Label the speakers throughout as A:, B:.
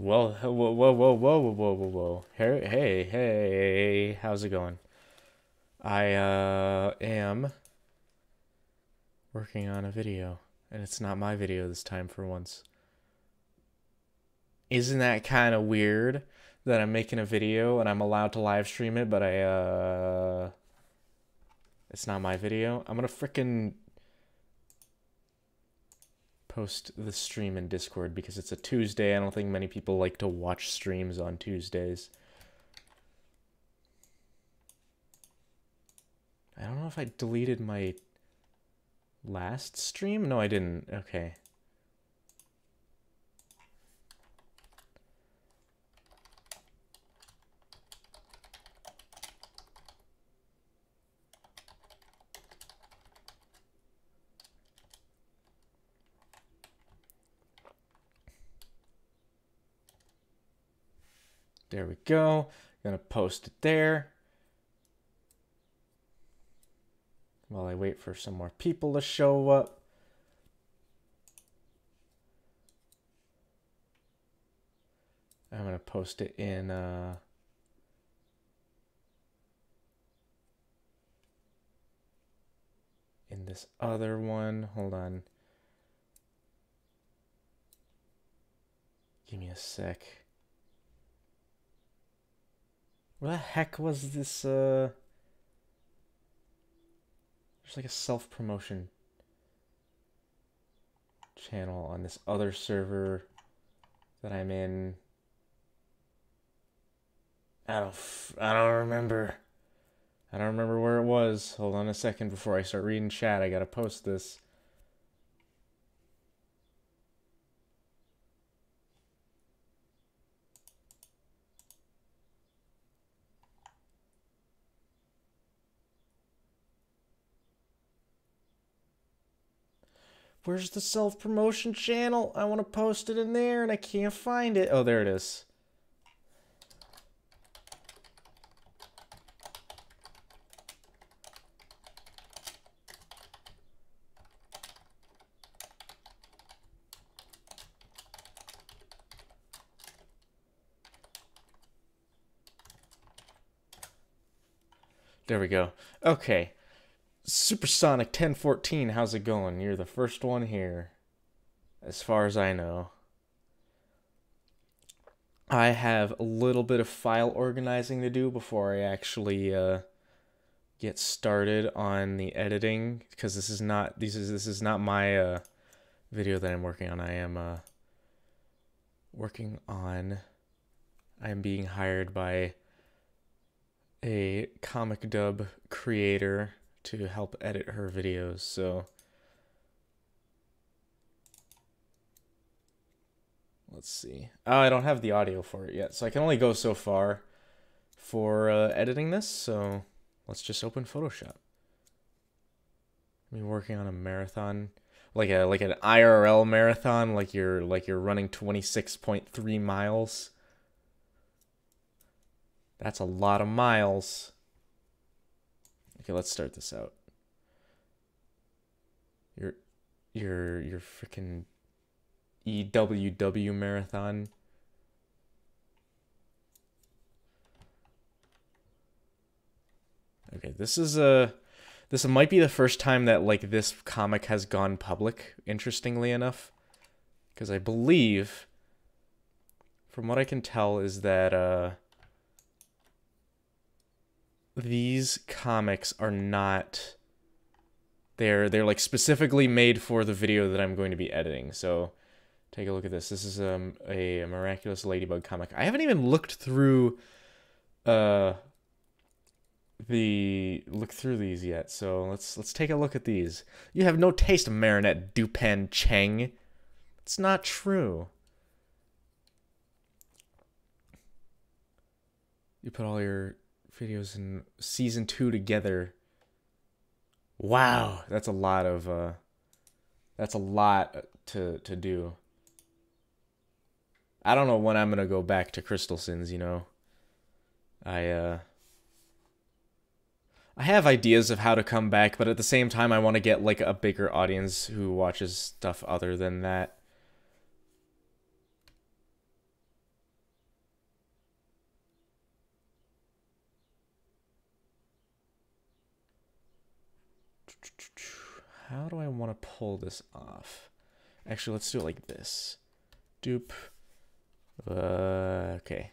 A: Well, whoa, whoa, whoa, whoa, whoa, whoa, whoa, whoa. Hey, hey, hey, how's it going? I am working on a video, and it's not my video this time for once. Isn't that kind of weird that I'm making a video and I'm allowed to live stream it, but it's not my video? I'm gonna frickin' post the stream in Discord because it's a Tuesday. I don't think many people like to watch streams on Tuesdays. I don't know if I deleted my last stream? No, I didn't. Okay. There we go. Gonna post it there. While I wait for some more people to show up. I'm gonna post it in this other one. Hold on. Give me a sec. What the heck was this there's like a self-promotion channel on this other server that I'm in. I don't remember. I don't remember where it was. Hold on a second before I start reading chat. I gotta post this. Where's the self-promotion channel? I want to post it in there and I can't find it. Oh, there it is. There we go. Okay. Supersonic 1014, how's it going? You're the first one here, as far as I know. I have a little bit of file organizing to do before I actually get started on the editing, because this is not my video that I'm working on. I am being hired by a comic dub creator to help edit her videos, so let's see. Oh, I don't have the audio for it yet, so I can only go so far for editing this, so let's just open Photoshop. I'm working on a marathon, like an IRL marathon, like you're running 26.3 miles. That's a lot of miles. Okay, let's start this out. Your freaking EWW marathon. Okay, this might be the first time that like this comic has gone public, interestingly enough, because I believe, from what I can tell, is that these comics are not, they're like specifically made for the video that I'm going to be editing. So take a look at this. This is a Miraculous Ladybug comic. I haven't even looked through these yet, so let's take a look at these. You have no taste, Marinette Dupan Cheng. It's not true. You put all your videos in season 2 together. Wow, that's a lot to do. I don't know when I'm gonna go back to Crystal Sins, you know. I have ideas of how to come back, but at the same time I want to get like a bigger audience who watches stuff other than that. how do I want to pull this off? Actually, let's do it like this. Dupe. Okay.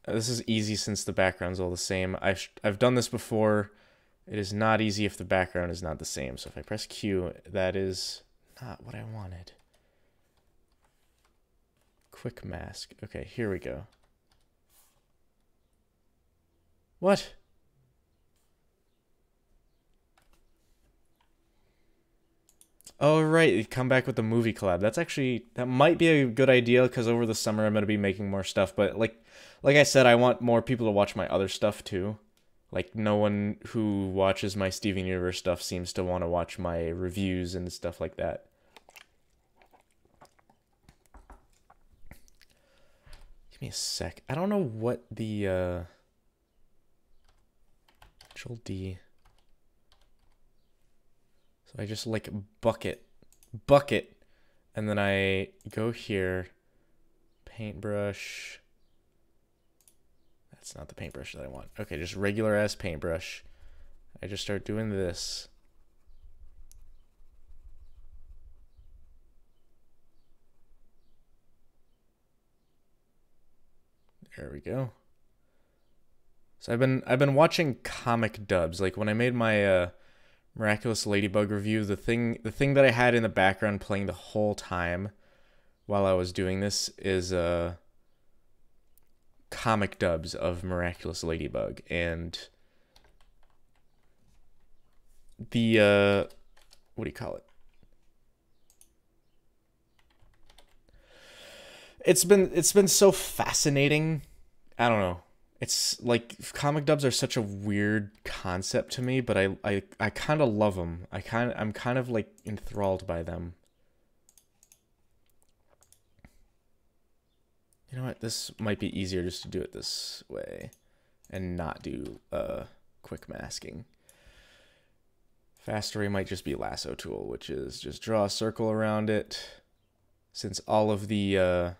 A: This is easy since the background's all the same. I've done this before. It is not easy if the background is not the same. So if I press Q, that is not what I wanted. Quick mask. Okay, here we go. What? Oh, right. Come back with the movie collab. That might be a good idea because over the summer I'm going to be making more stuff. But like I said, I want more people to watch my other stuff too. Like, no one who watches my Steven Universe stuff seems to want to watch my reviews and stuff like that. Give me a sec. I don't know what the, Control D. So I just like bucket, and then I go here, paintbrush. That's not the paintbrush that I want. Okay, just regular ass paintbrush. I just start doing this. There we go. So I've been watching comic dubs. Like when I made my Miraculous Ladybug review, the thing that I had in the background playing the whole time while I was doing this is comic dubs of Miraculous Ladybug, and the what do you call it? It's been so fascinating. I don't know. It's like comic dubs are such a weird concept to me, but I kind of love them. I'm kind of like enthralled by them. You know what? This might be easier just to do it this way and not do quick masking. Faster way might just be lasso tool, which is just draw a circle around it. Since all of the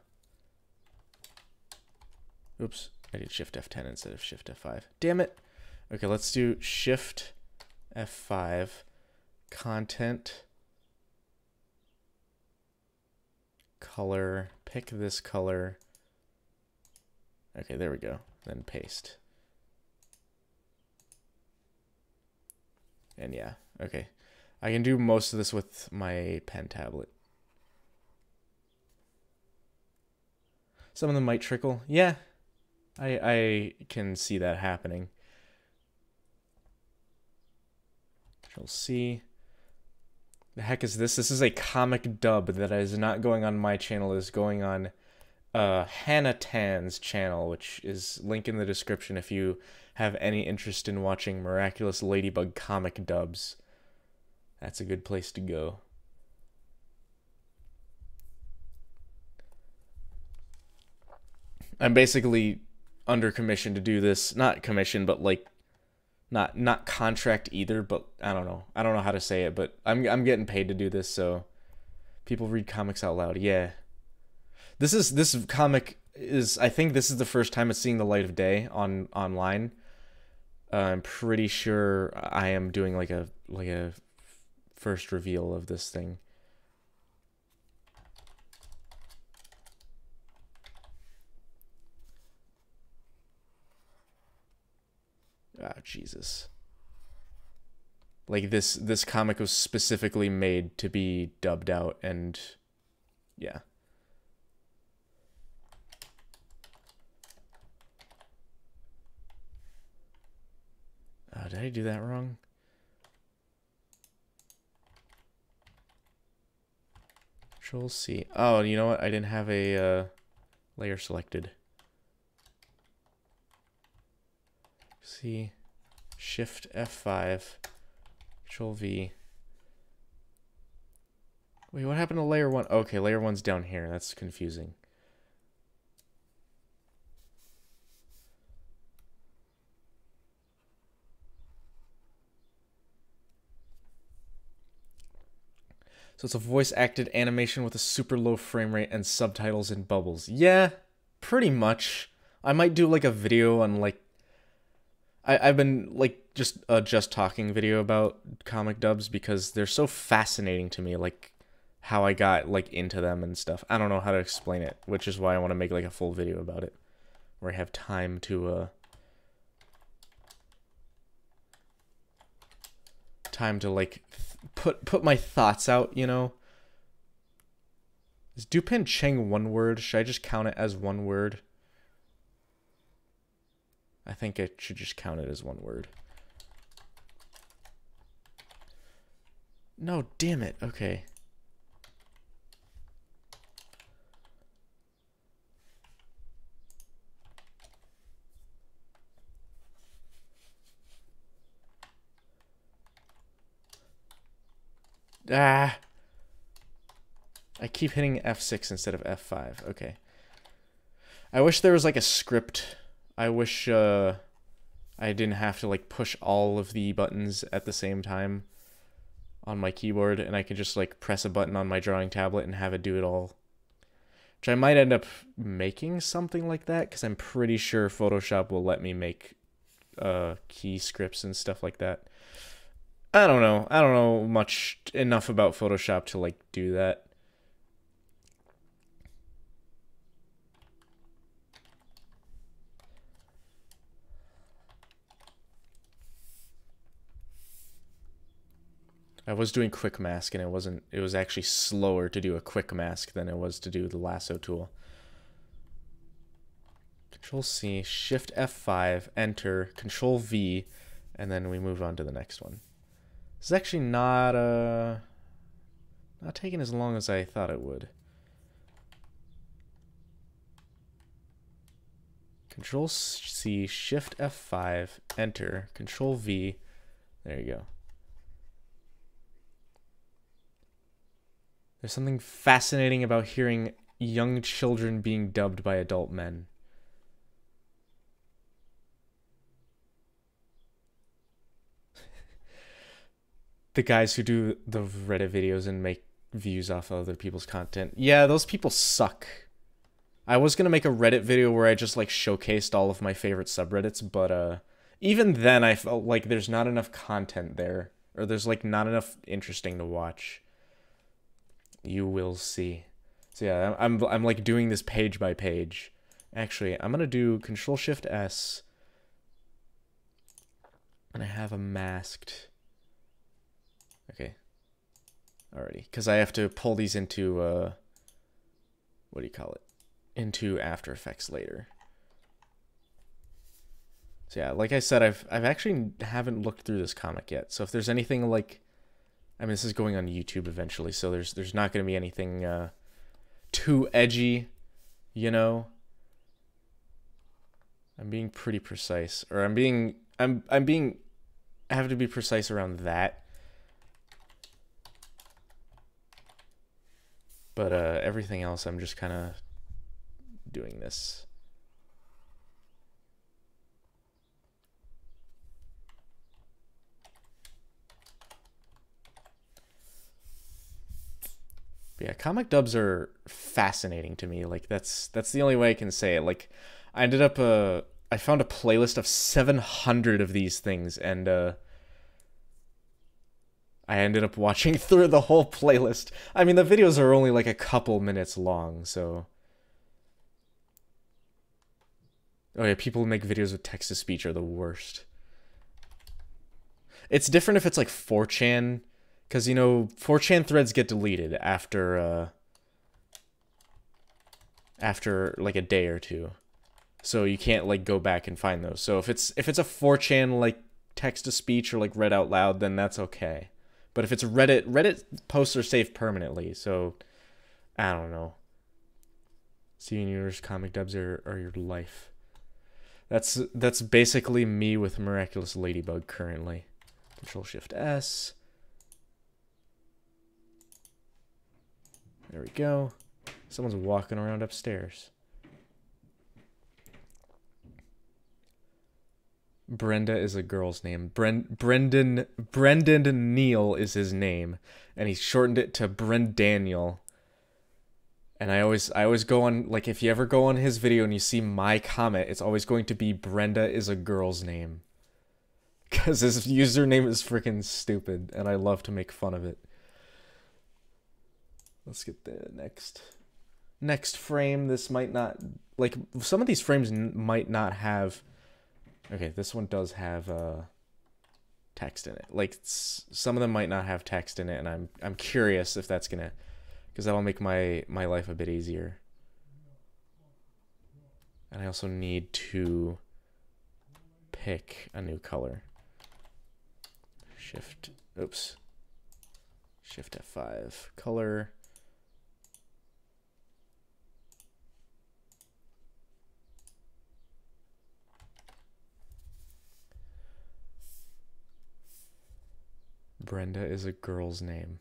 A: oops, I did Shift F10 instead of Shift F5. Damn it. Okay, let's do Shift F5, content, color, pick this color. Okay, there we go. Then paste. And yeah, okay. I can do most of this with my pen tablet. Some of them might trickle. Yeah, I can see that happening. Control C. The heck is this? This is a comic dub that is not going on my channel. It is going on Hannah Tan's channel, which is link in the description if you have any interest in watching Miraculous Ladybug comic dubs. That's a good place to go. I'm basically under commission to do this. Not commission, but like not contract either, but I don't know. I don't know how to say it, but I'm getting paid to do this, so people read comics out loud. Yeah. This comic is, I think this is the first time it's seeing the light of day online. I'm pretty sure I am doing like a first reveal of this thing. Oh, Jesus. Like this comic was specifically made to be dubbed out, and yeah. Did I do that wrong? Control C. Oh, you know what? I didn't have a layer selected. C, Shift F5, Control V. Wait, what happened to layer 1? Okay, layer 1's down here. That's confusing. So it's a voice-acted animation with a super low frame rate and subtitles in bubbles. Yeah, pretty much. I might do like a video on like... I've been like just talking video about comic dubs because they're so fascinating to me, like how I got like into them and stuff. I don't know how to explain it, which is why I want to make like a full video about it where I have time to like put my thoughts out, you know. Is Dupin Cheng one word? Should I just count it as one word? I think I should just count it as one word. No, damn it. Okay. Ah. I keep hitting F6 instead of F5. Okay. I wish there was like a script. I wish I didn't have to like push all of the buttons at the same time on my keyboard, and I could just like press a button on my drawing tablet and have it do it all. Which I might end up making something like that, because I'm pretty sure Photoshop will let me make key scripts and stuff like that. I don't know. I don't know enough about Photoshop to like do that. I was doing quick mask, and it was actually slower to do a quick mask than it was to do the lasso tool. Control C, Shift F5, Enter, Control V, and then we move on to the next one. This is actually not taking as long as I thought it would. Control C, Shift F5, Enter, Control V. There you go. There's something fascinating about hearing young children being dubbed by adult men. The guys who do the Reddit videos and make views off of other people's content. Yeah, those people suck. I was gonna make a Reddit video where I just like showcased all of my favorite subreddits, but even then I felt like there's not enough content there, or there's like not enough interesting to watch. You will see. So yeah, I'm like doing this page by page. Actually, I'm gonna do Control Shift S, and I have a masked. Okay. Alrighty, because I have to pull these into what do you call it? Into After Effects later. So yeah, like I said, I've actually haven't looked through this comic yet. So if there's anything like, I mean, this is going on YouTube eventually, so there's not going to be anything too edgy, you know. I'm being pretty precise, or I have to be precise around that. But everything else, I'm just kind of doing this. But yeah, comic dubs are fascinating to me. Like that's the only way I can say it. Like I ended up I found a playlist of 700 of these things, and I ended up watching through the whole playlist. I mean, the videos are only like a couple minutes long, so. Oh yeah, people who make videos with text-to-speech are the worst. It's different if it's like 4chan, because, you know, 4chan threads get deleted after like a day or two. So you can't like go back and find those. So if it's a 4chan like text-to-speech or like read out loud, then that's okay. But if it's Reddit posts are saved permanently, so I don't know. Steven Universe comic dubs are your life. That's basically me with Miraculous Ladybug currently. Control Shift S. There we go. Someone's walking around upstairs. Brenda is a girl's name. Brendan Neal is his name, and he shortened it to Brendaniel. And I always go on, like, if you ever go on his video and you see my comment, it's always going to be Brenda is a girl's name. Because his username is freaking stupid, and I love to make fun of it. Let's get the next frame. This might not, like, some of these frames might not have. Okay, this one does have text in it. Like, some of them might not have text in it, and I'm curious if that's gonna, because that'll make my life a bit easier. And I also need to pick a new color. Shift F5, color. Brenda is a girl's name.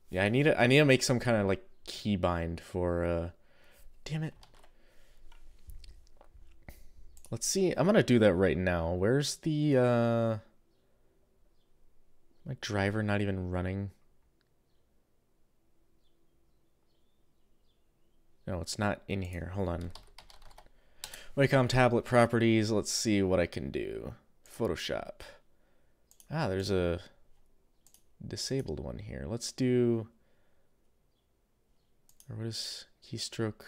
A: Yeah, I need to make some kind of like keybind for damn it. Let's see. I'm gonna do that right now. Where's the my driver not even running? No, it's not in here. Hold on. Wacom tablet properties. Let's see what I can do. Photoshop. Ah, there's a disabled one here. Let's do, or what is keystroke?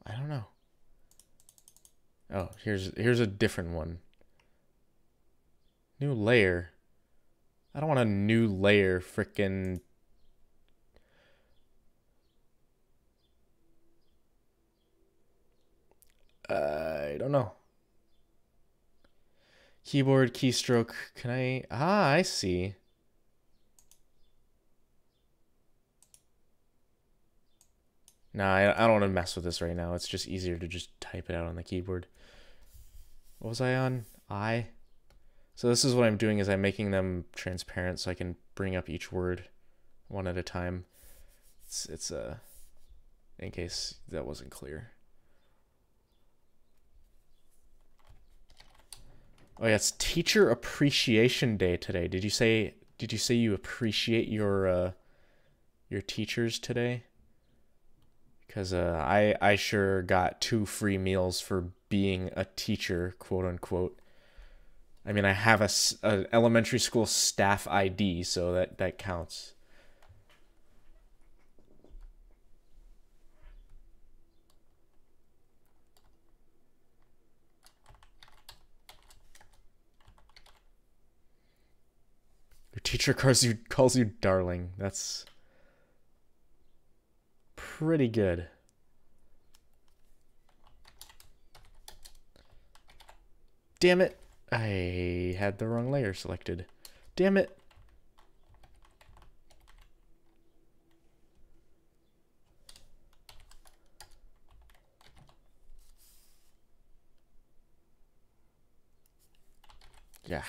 A: I don't know. Oh, here's a different one. New layer. I don't want a new layer, frickin'. I don't know. Keyboard, keystroke. Can I? Ah, I see. Nah, I don't want to mess with this right now. It's just easier to just type it out on the keyboard. What was I on? I. So this is what I'm doing, is I'm making them transparent so I can bring up each word one at a time. It's in case that wasn't clear. Oh yeah, it's Teacher Appreciation Day today. Did you say you appreciate your teachers today? Because I sure got 2 free meals for being a teacher, quote unquote. I mean, I have a elementary school staff ID, so that counts. Your teacher calls you darling. That's pretty good. Damn it. I had the wrong layer selected. Damn it. Yeah.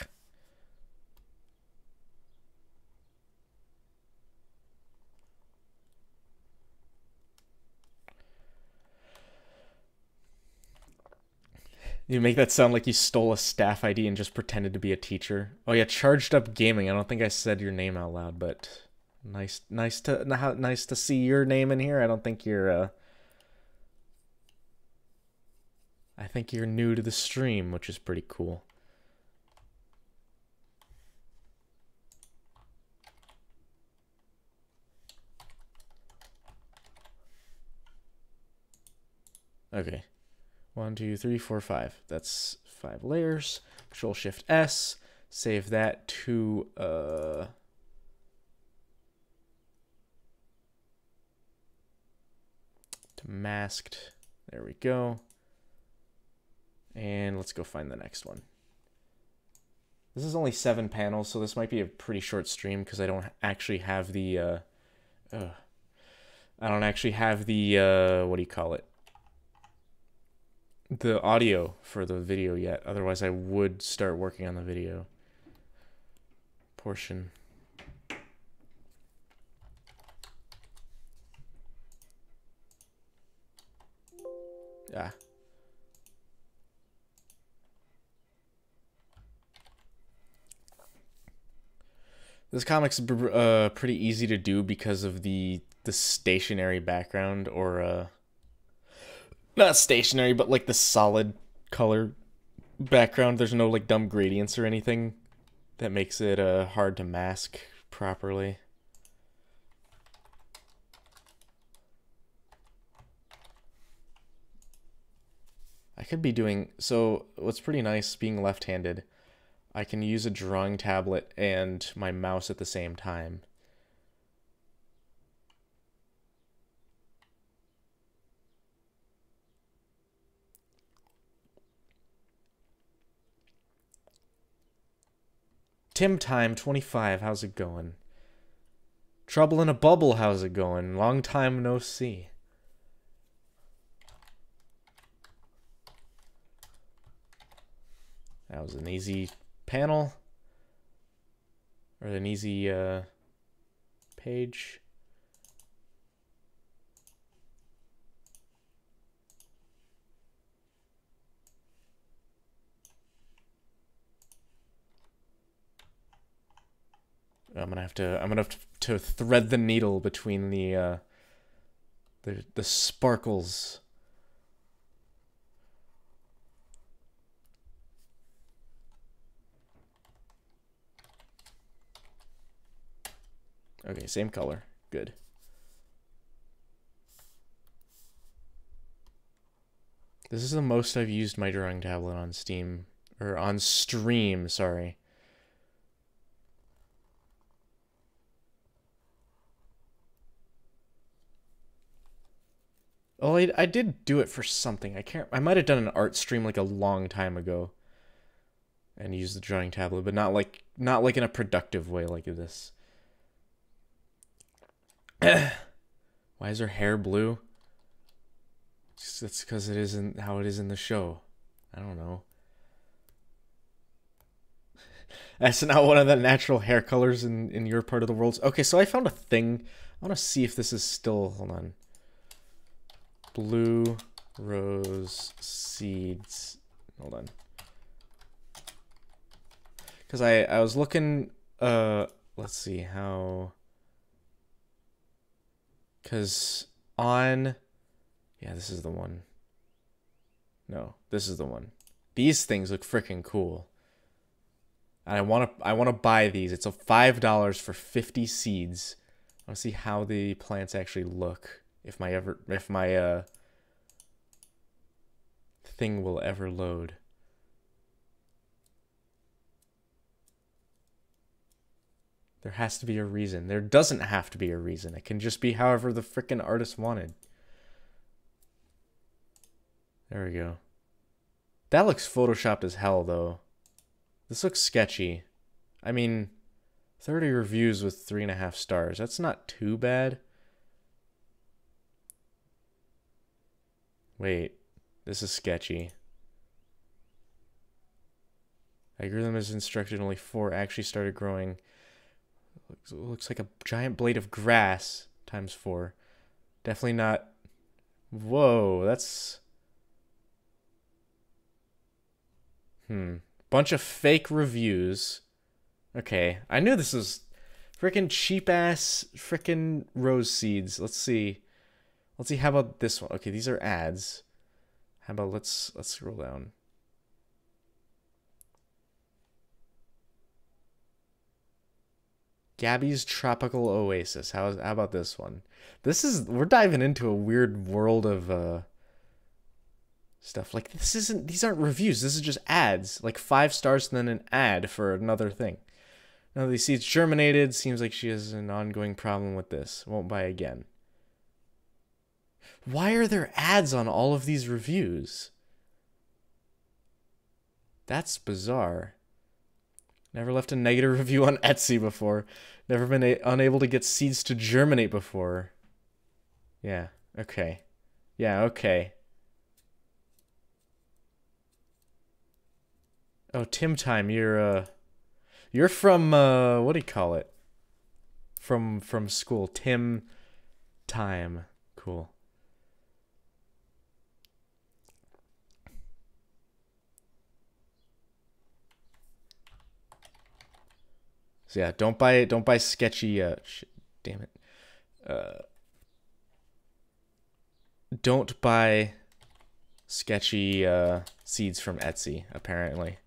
A: You make that sound like you stole a staff ID and just pretended to be a teacher. Oh yeah, Charged Up Gaming. I don't think I said your name out loud, but nice to see your name in here. I don't think you're I think you're new to the stream, which is pretty cool. Okay. 1, 2, 3, 4, 5. That's 5 layers. Control Shift S. Save that to masked. There we go. And let's go find the next one. This is only 7 panels, so this might be a pretty short stream because I don't actually have the what do you call it? The audio for the video yet. Otherwise I would start working on the video portion. Ah. This comic's pretty easy to do because of the stationary background, or not stationary, but like the solid color background. There's no like dumb gradients or anything that makes it hard to mask properly. I could be doing, so what's pretty nice being left-handed, I can use a drawing tablet and my mouse at the same time. Tim Time 25, how's it going? Trouble in a Bubble, how's it going? Long time no see. That was an easy panel. Or an easy page. I'm gonna have to thread the needle between the sparkles. Okay, same color. Good. This is the most I've used my drawing tablet on Steam, or on stream, sorry. Oh, I did do it for something. I might have done an art stream like a long time ago and used the drawing tablet, but not like in a productive way like this. Why is her hair blue? That's because it isn't how it is in the show. I don't know. That's not one of the natural hair colors in your part of the world. Okay, so I found a thing. I want to see if this is still... Hold on. Blue rose seeds. Hold on. Because I was looking... let's see how... Because on... Yeah, this is the one. No, this is the one. These things look freaking cool. And I want to buy these. It's a $5 for 50 seeds. I want to see how the plants actually look. If my thing will ever load. There has to be a reason. There doesn't have to be a reason. It can just be however the frickin' artist wanted. There we go. That looks photoshopped as hell, though. This looks sketchy. I mean, 30 reviews with 3.5 stars. That's not too bad. Wait, this is sketchy. I grew them as instructed. Only 4 actually started growing. Looks like a giant blade of grass times 4. Definitely not. Whoa, that's... Bunch of fake reviews. Okay, I knew this was freaking cheap ass freaking rose seeds. Let's see. Let's see, how about this one? Okay, these are ads. How about let's scroll down. Gabby's Tropical Oasis. How about this one? We're diving into a weird world of stuff. Like these aren't reviews. This is just ads. Like 5 stars and then an ad for another thing. Now these seeds germinated. Seems like she has an ongoing problem with this. Won't buy again. Why are there ads on all of these reviews? That's bizarre. Never left a negative review on Etsy before. Never been unable to get seeds to germinate before. Yeah, okay. Yeah, okay. Oh, Tim Time, you're from what do you call it? From school. Tim Time. Cool. So yeah, don't buy sketchy shit, damn it. Don't buy sketchy seeds from Etsy, apparently.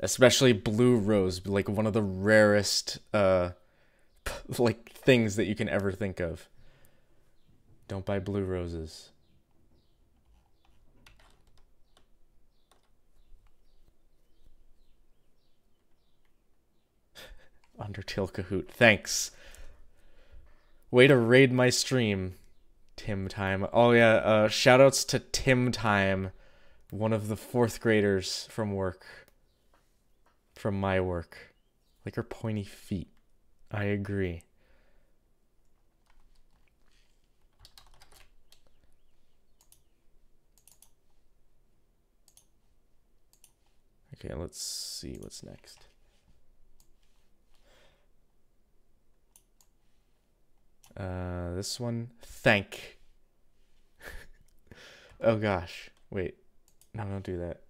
A: Especially blue rose, like one of the rarest like things that you can ever think of. Don't buy blue roses. Undertale Kahoot. Thanks. Way to raid my stream, Tim Time. Oh yeah, shoutouts to Tim Time, one of the 4th graders from work. From my work. Like her pointy feet. I agree. Okay, let's see what's next. This one. Thank. Oh gosh. Wait. No, don't do that.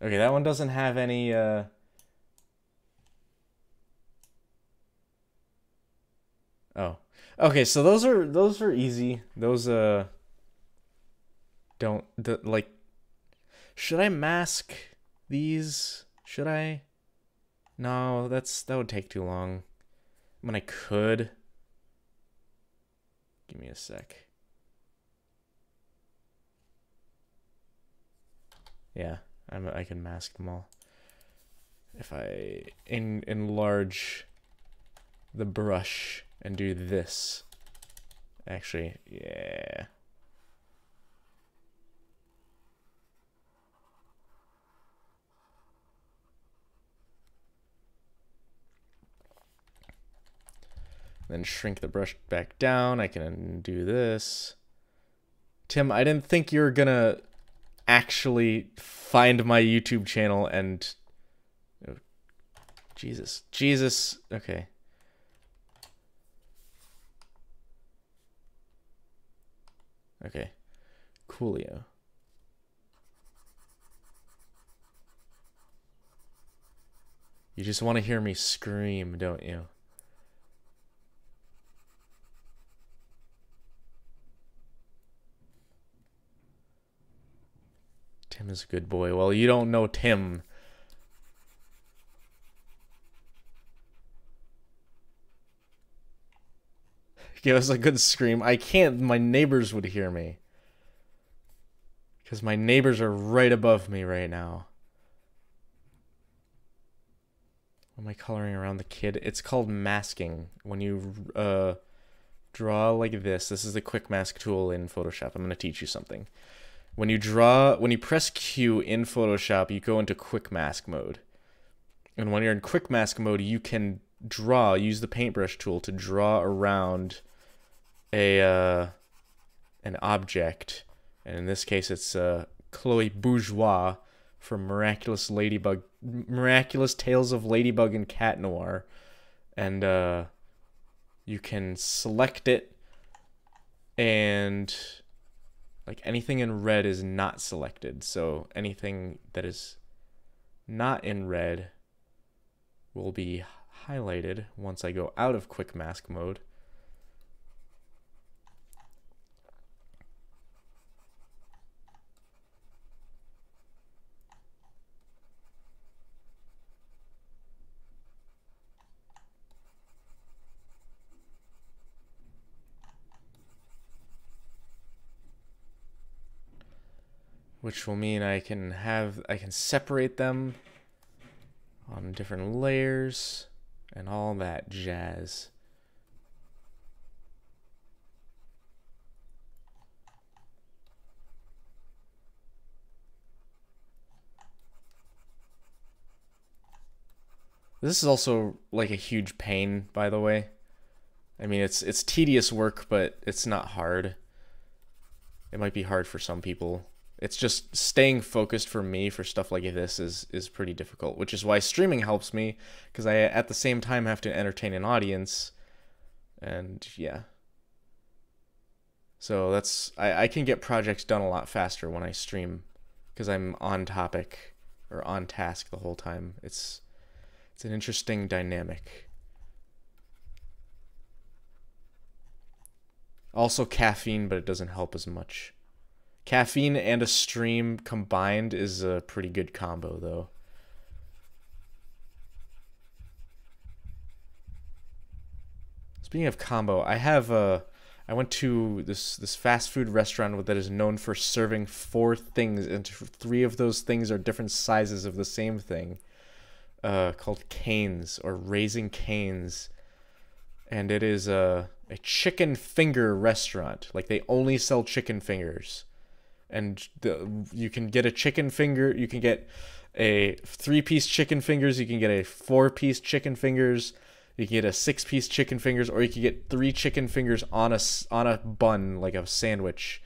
A: Okay, that one doesn't have any Oh. Okay, so those are easy. Those don't like, should I mask these? Should I? No, that would take too long. I mean, I could. Give me a sec. Yeah, I can mask them all. If I enlarge the brush and do this. Actually, yeah. Then shrink the brush back down. I can do this. Tim, I didn't think you were gonna actually find my YouTube channel and... Oh, Jesus. Jesus. Okay. Okay. Coolio. You just want to hear me scream, don't you? Tim is a good boy. Well, you don't know Tim. Give us a good scream. I can't. My neighbors would hear me. Because my neighbors are right above me right now. What am I coloring around the kid? It's called masking. When you draw like this is the quick mask tool in Photoshop. I'm going to teach you something. When you press Q in Photoshop, you go into quick mask mode. And when you're in quick mask mode, you can use the paintbrush tool to draw around an object. And in this case, it's Chloe Bourgeois from Miraculous Tales of Ladybug and Cat Noir. And you can select it, and like anything in red is not selected. So anything that is not in red will be highlighted once I go out of quick mask mode. Which will mean I can separate them on different layers and all that jazz. This is also like a huge pain, by the way. I mean, it's tedious work, but it's not hard. It might be hard for some people. It's just staying focused for me for stuff like this is pretty difficult, which is why streaming helps me, because I at the same time have to entertain an audience. And yeah. So I can get projects done a lot faster when I stream, because I'm on topic or on task the whole time. It's an interesting dynamic. Also caffeine, but it doesn't help as much. Caffeine and a stream combined is a pretty good combo, though. Speaking of combo, I went to this fast food restaurant that is known for serving 4 things, and 3 of those things are different sizes of the same thing. Called Cane's, or Raising Cane's, and it is a chicken finger restaurant. Like, they only sell chicken fingers, and you can get a chicken finger. You can get a 3-piece chicken fingers. You can get a 4-piece chicken fingers. You can get a 6-piece chicken fingers, or you can get 3 chicken fingers on a bun, like a sandwich.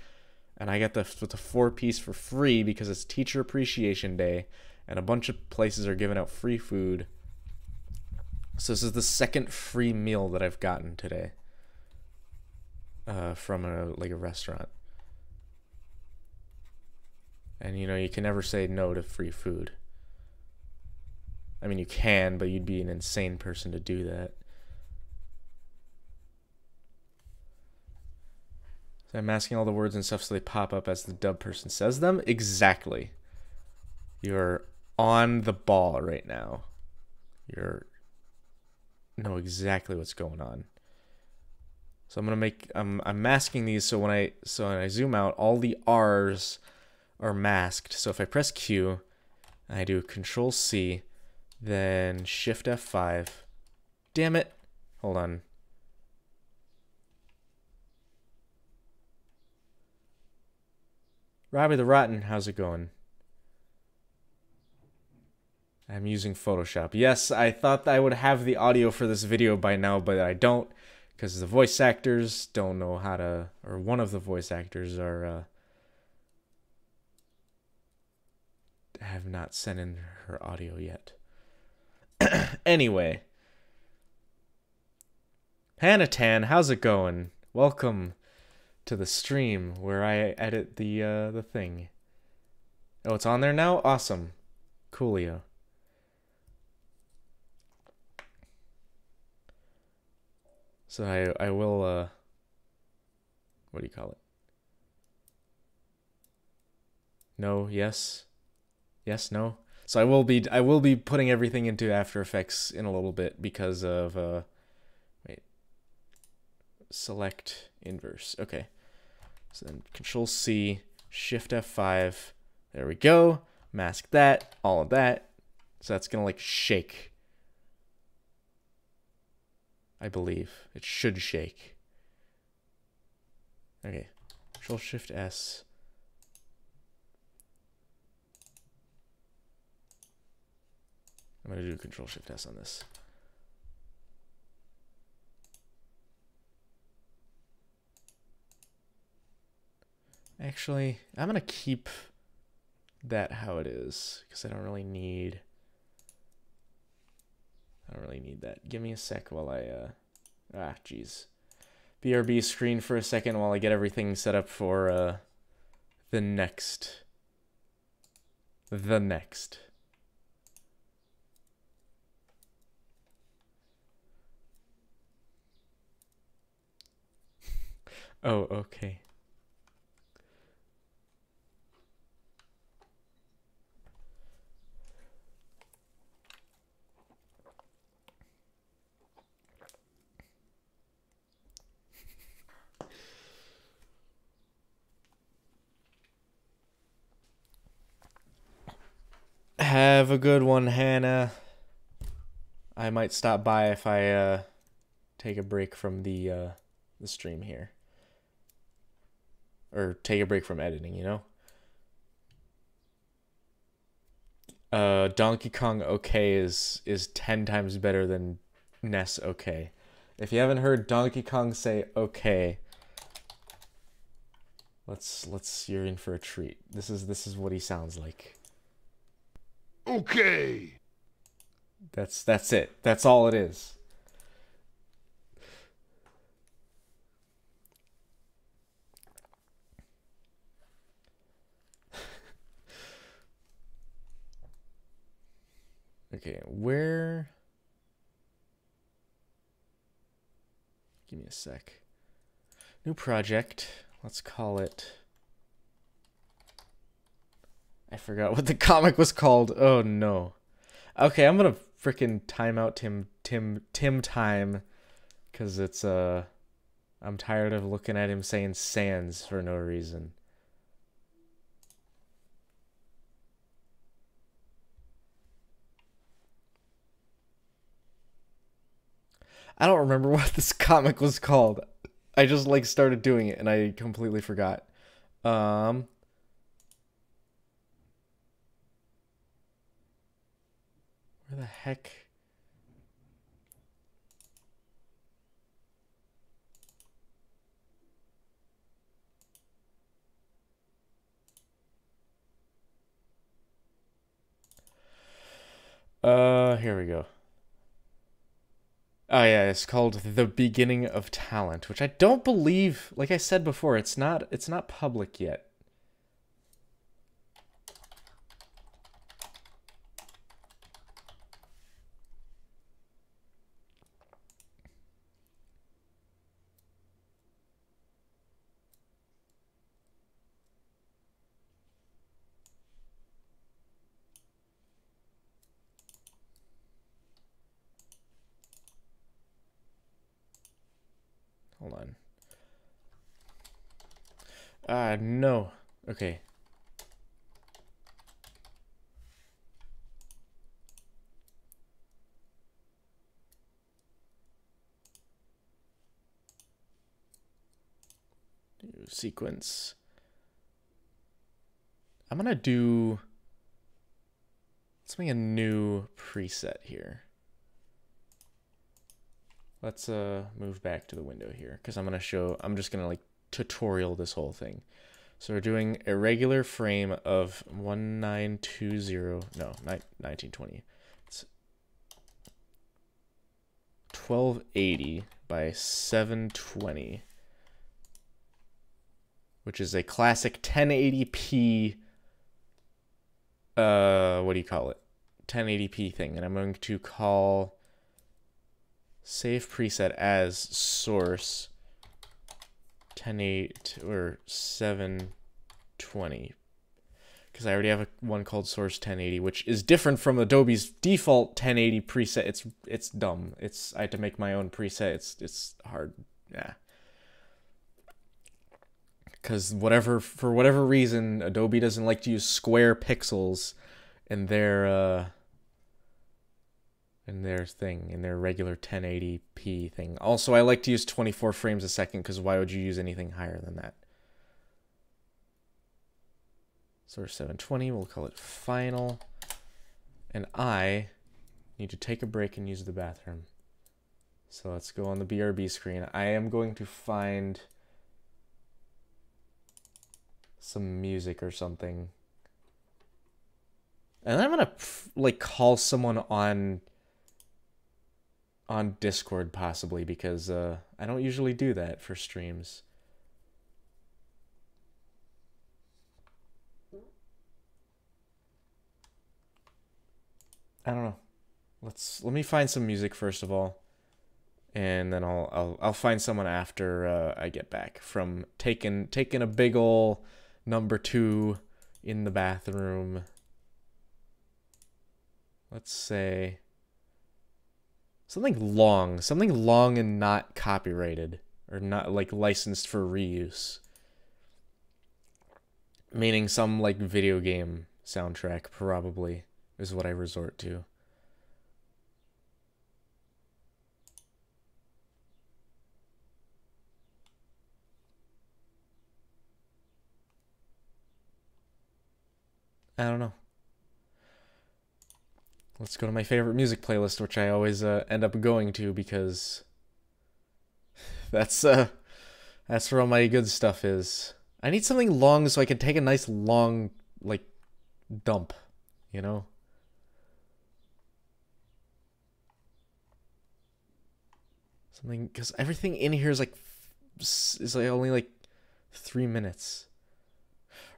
A: And I got the 4-piece for free because it's Teacher Appreciation Day, and a bunch of places are giving out free food. So this is the second free meal that I've gotten today from a restaurant. And you can never say no to free food. I mean, you can, but you'd be an insane person to do that. So I'm masking all the words and stuff so they pop up as the dub person says them. Exactly. You're on the ball right now. You know exactly what's going on. So I'm masking these so when I zoom out, all the R's are masked. So if I press Q, and I do Control C, then Shift F5. Damn it. Hold on. Robbie the Rotten, how's it going? I'm using Photoshop. Yes, I thought I would have the audio for this video by now, but I don't, because the voice actors don't know how to, or one of the voice actors have not sent in her audio yet. Anyway. Panatan, how's it going? Welcome to the stream where I edit the thing. Oh, it's on there now? Awesome. Coolio. So I will what do you call it? No, yes. Yes, no. So I will be putting everything into After Effects in a little bit because of wait. Select inverse. Okay. So then Control C, Shift F5. There we go. Mask that, all of that. So that's gonna like shake. I believe it should shake. Okay. Control Shift S. I'm gonna do Control Shift S on this. Actually, I'm gonna keep that how it is because I don't really need that. Give me a sec while I jeez. BRB screen for a second while I get everything set up for the next. Oh, okay. Have a good one, Hannah. I might stop by if I take a break from the stream here. Or take a break from editing, you know? Donkey Kong OK is 10 times better than NES OK. If you haven't heard Donkey Kong say OK, you're in for a treat. This is what he sounds like.
B: Okay.
A: That's it. That's all it is. Okay, where... Give me a sec. New project. Let's call it... I forgot what the comic was called. Oh no. Okay, I'm gonna frickin' time out Tim time. Cause it's I'm tired of looking at him saying Sans for no reason. I don't remember what this comic was called. I just like started doing it and I completely forgot. Where the heck? Here we go. Oh yeah, it's called The Beginning of Talent, which I don't believe, like I said before, it's not public yet. Hold on. No. Okay. New sequence. I'm gonna do... Let's make a new preset here. Let's move back to the window here because I'm just gonna like tutorial this whole thing. So we're doing a regular frame of 1920. It's 1280 by 720, which is a classic 1080p what do you call it? 1080p thing, and I'm going to call save preset as source 1080 or 720 because I already have one called source 1080, which is different from Adobe's default 1080 preset. It's dumb. I had to make my own preset. It's hard. Yeah. Because for whatever reason, Adobe doesn't like to use square pixels in their regular 1080p thing. Also, I like to use 24 frames a second because why would you use anything higher than that? Source 720, we'll call it final. And I need to take a break and use the bathroom. So let's go on the BRB screen. I am going to find some music or something. And I'm gonna like call someone on Discord possibly because I don't usually do that for streams. I don't know. Let me find some music first of all, and then I'll find someone after I get back from taking a big ol' #2 in the bathroom. Let's say something long and not copyrighted or not like licensed for reuse. Meaning some like video game soundtrack probably is what I resort to. I don't know. Let's go to my favorite music playlist, which I always end up going to because that's where all my good stuff is. I need something long so I can take a nice long like dump, you know? Something because everything in here is like only like 3 minutes.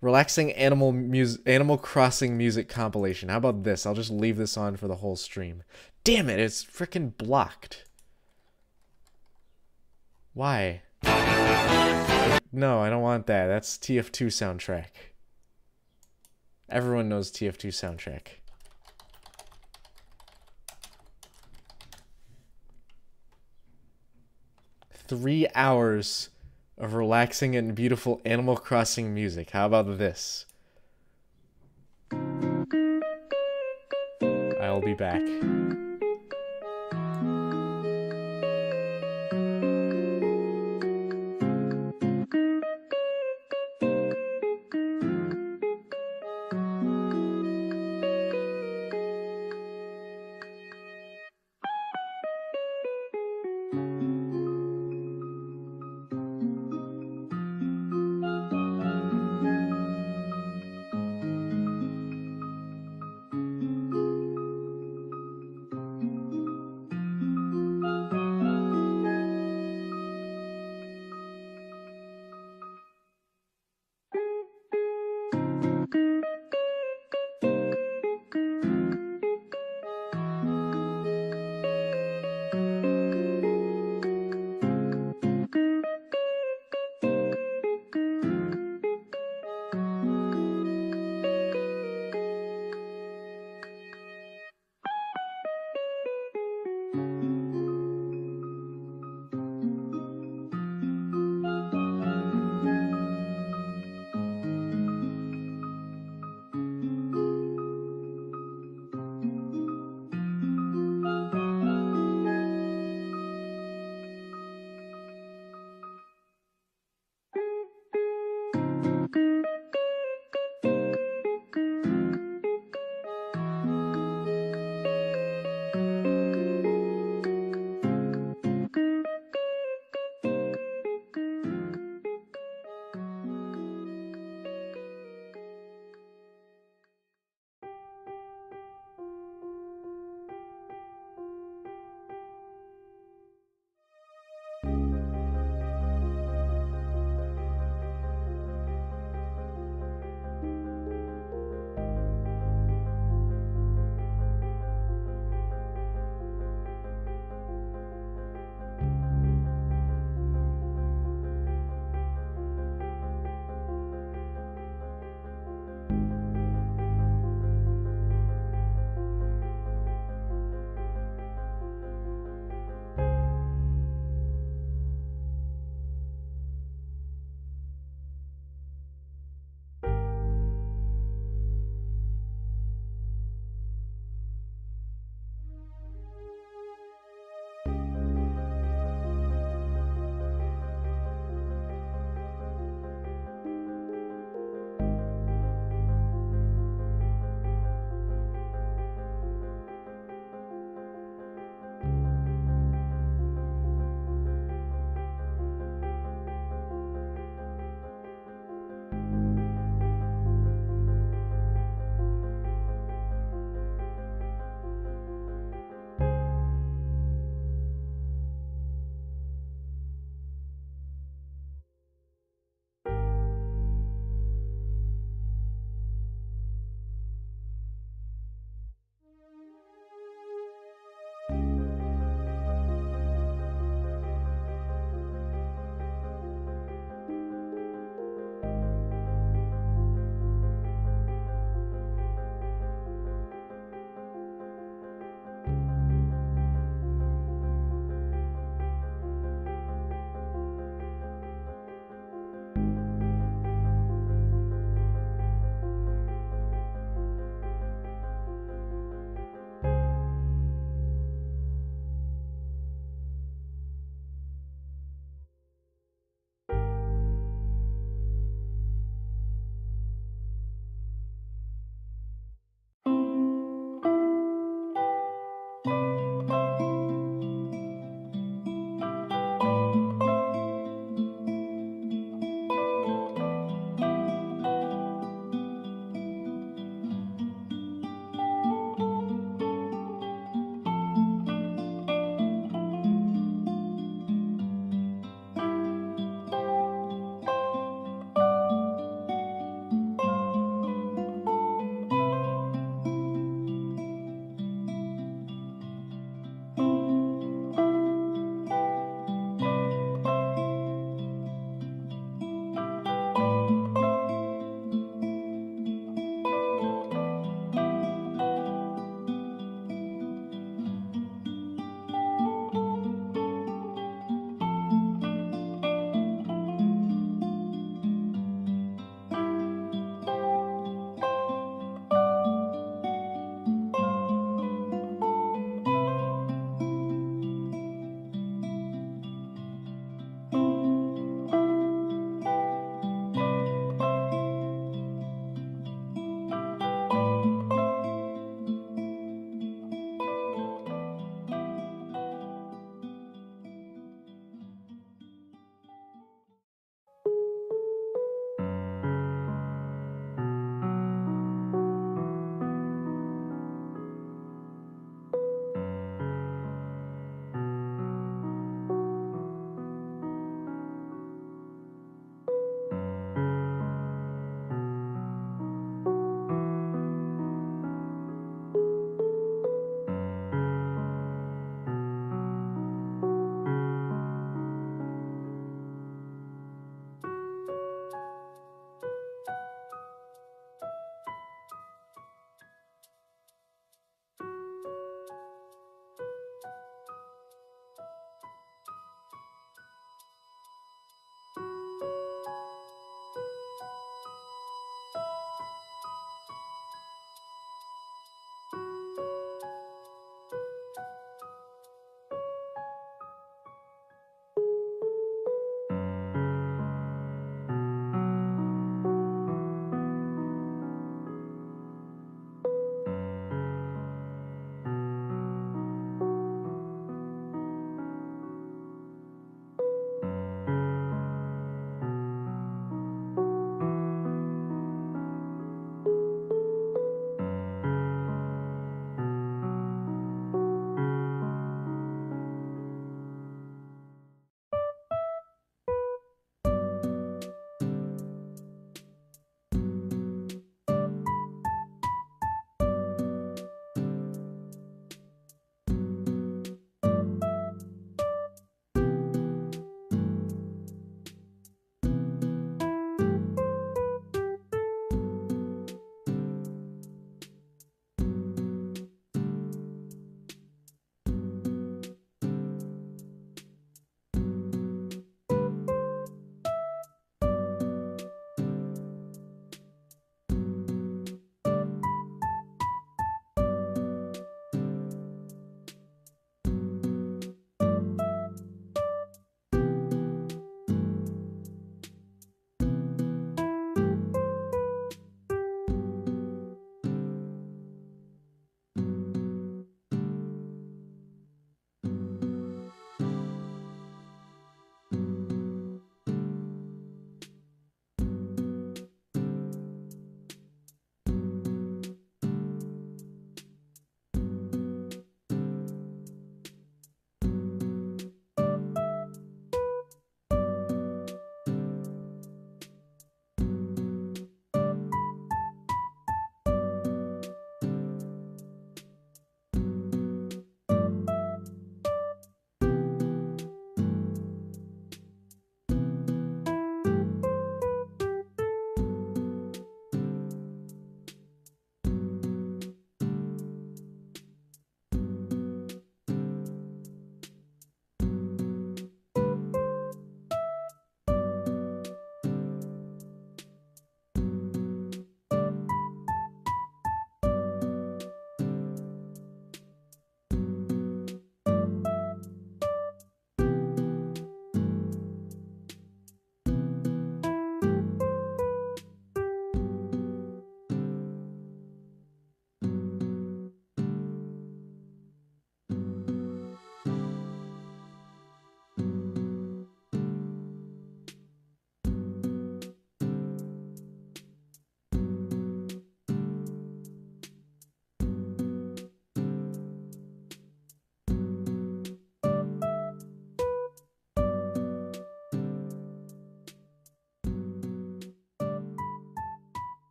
A: Relaxing Animal Crossing music compilation. How about this? I'll just leave this on for the whole stream. Damn it, it's freaking blocked. Why? No, I don't want that. That's TF2 soundtrack. Everyone knows TF2 soundtrack. Three hours of relaxing and beautiful Animal Crossing music. How about this? I'll be back.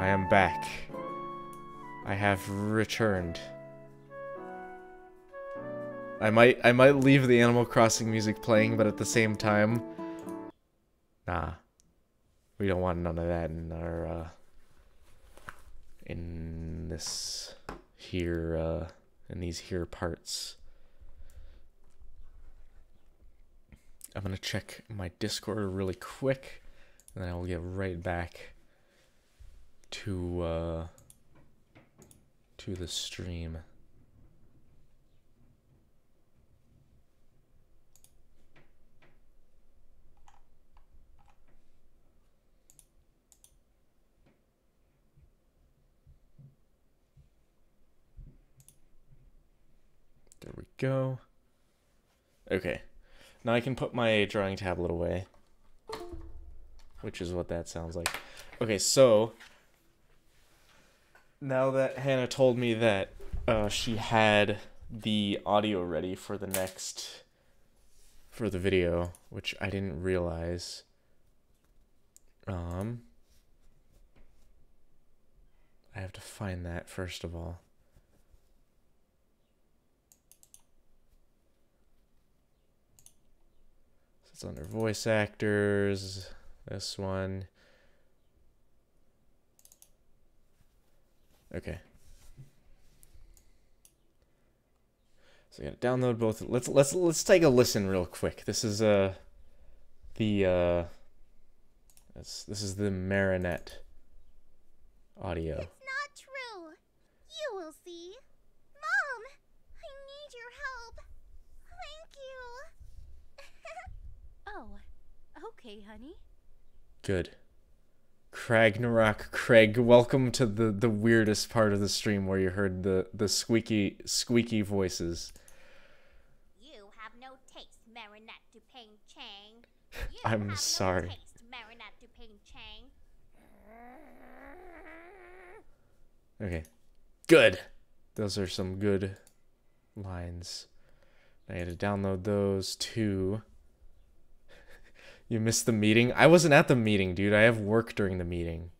A: I am back. I have returned. I might leave the Animal Crossing music playing, but at the same time, nah. We don't want none of that in our in this here in these here parts. I'm gonna check my Discord really quick, and then I will get right back to the stream. There we go. Okay. Now I can put my drawing tablet away, which is what that sounds like. Okay, so now that Hannah told me that she had the audio ready for the video, which I didn't realize. I have to find that first of all. It's under voice actors, this one. Okay. So I gotta download both. Let's take a listen real quick. This is this is the Marinette audio.
B: It's not true. You will see. Mom, I need your help. Thank you. Oh, okay, honey.
A: Good. Cragnarok Craig, welcome to the weirdest part of the stream where you heard the squeaky voices.
B: You have no taste, Marinette Dupain Chang.
A: I'm sorry.
B: No taste, Marinette Dupain Chang.
A: Okay. Good. Those are some good lines. I had to download those too. You missed the meeting? I wasn't at the meeting, dude. I have work during the meeting.